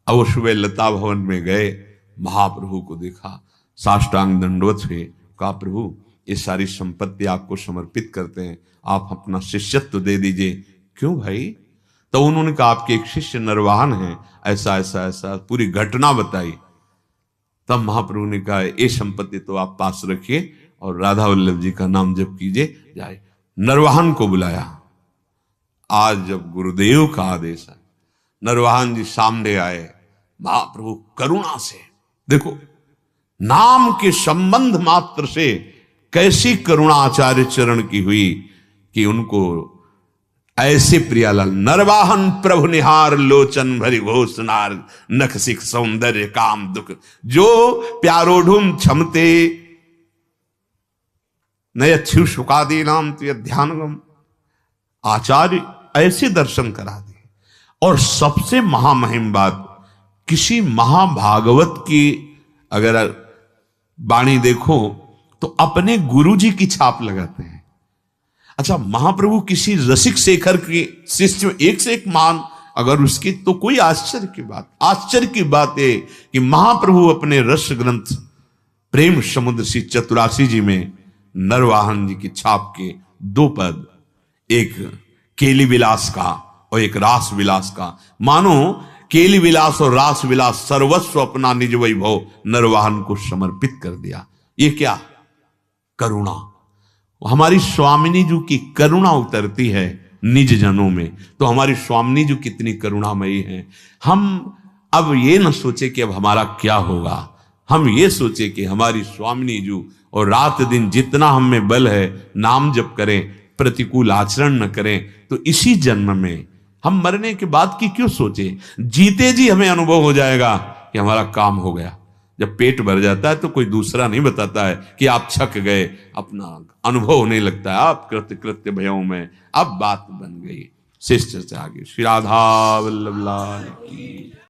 अब वो सुबह लता भवन में गए, महाप्रभु को देखा, साष्टांग दंडवत हुए, कहा प्रभु ये सारी संपत्ति आपको समर्पित करते हैं, आप अपना शिष्यत्व दे दीजिए। क्यों भाई? तो उन्होंने कहा आपके एक शिष्य नरवाहन है, ऐसा ऐसा ऐसा पूरी घटना बताई। तब महाप्रभु ने कहा ये संपत्ति तो आप पास रखिए और राधा वल्लभ जी का नाम जप कीजिए, जाए। नरवाहन को बुलाया। आज जब गुरुदेव का आदेश है, नरवाहन जी सामने आए, महाप्रभु करुणा से, देखो नाम के संबंध मात्र से कैसी करुणा आचार्य चरण की हुई कि उनको ऐसे प्रियालाल नरवाहन प्रभु निहार लोचन भरी घोषनार नख सिख सौंदर्य काम दुख जो प्यारोढ़ुम क्षमते नयच्छु शुकादी नाम ध्यानगम। आचार्य ऐसे दर्शन करा दिए। और सबसे महामहिम बात, किसी महाभागवत की अगर वाणी देखो तो अपने गुरु जी की छाप लगाते हैं। अच्छा, महाप्रभु किसी रसिक शेखर के शिष्य एक से एक मान, अगर उसकी तो कोई आश्चर्य की बात है कि महाप्रभु अपने रस ग्रंथ प्रेम समुद्र श्री चतुरासी जी में नरवाहन जी की छाप के 2 पद, एक केली विलास का और एक रास विलास का, मानो केली विलास और रास विलास सर्वस्व अपना निज वैभव नरवाहन को समर्पित कर दिया। ये क्या करुणा, हमारी स्वामिनी जी की करुणा उतरती है निज जनों में। तो हमारी स्वामिनी जी कितनी करुणामयी है। हम अब ये न सोचे कि अब हमारा क्या होगा, हम ये सोचे कि हमारी स्वामिनी जी और रात दिन जितना हम में बल है नाम जप करें, प्रतिकूल आचरण न करें, तो इसी जन्म में हम मरने के बाद की क्यों सोचे। जीते जी हमें अनुभव हो जाएगा कि हमारा काम हो गया। जब पेट भर जाता है तो कोई दूसरा नहीं बताता है कि आप छक गए, अपना अनुभव होने लगता है आप कृत्य भयों में, अब बात बन गई। शिष्ट से आगे श्री राधा वल्लभ लाल की।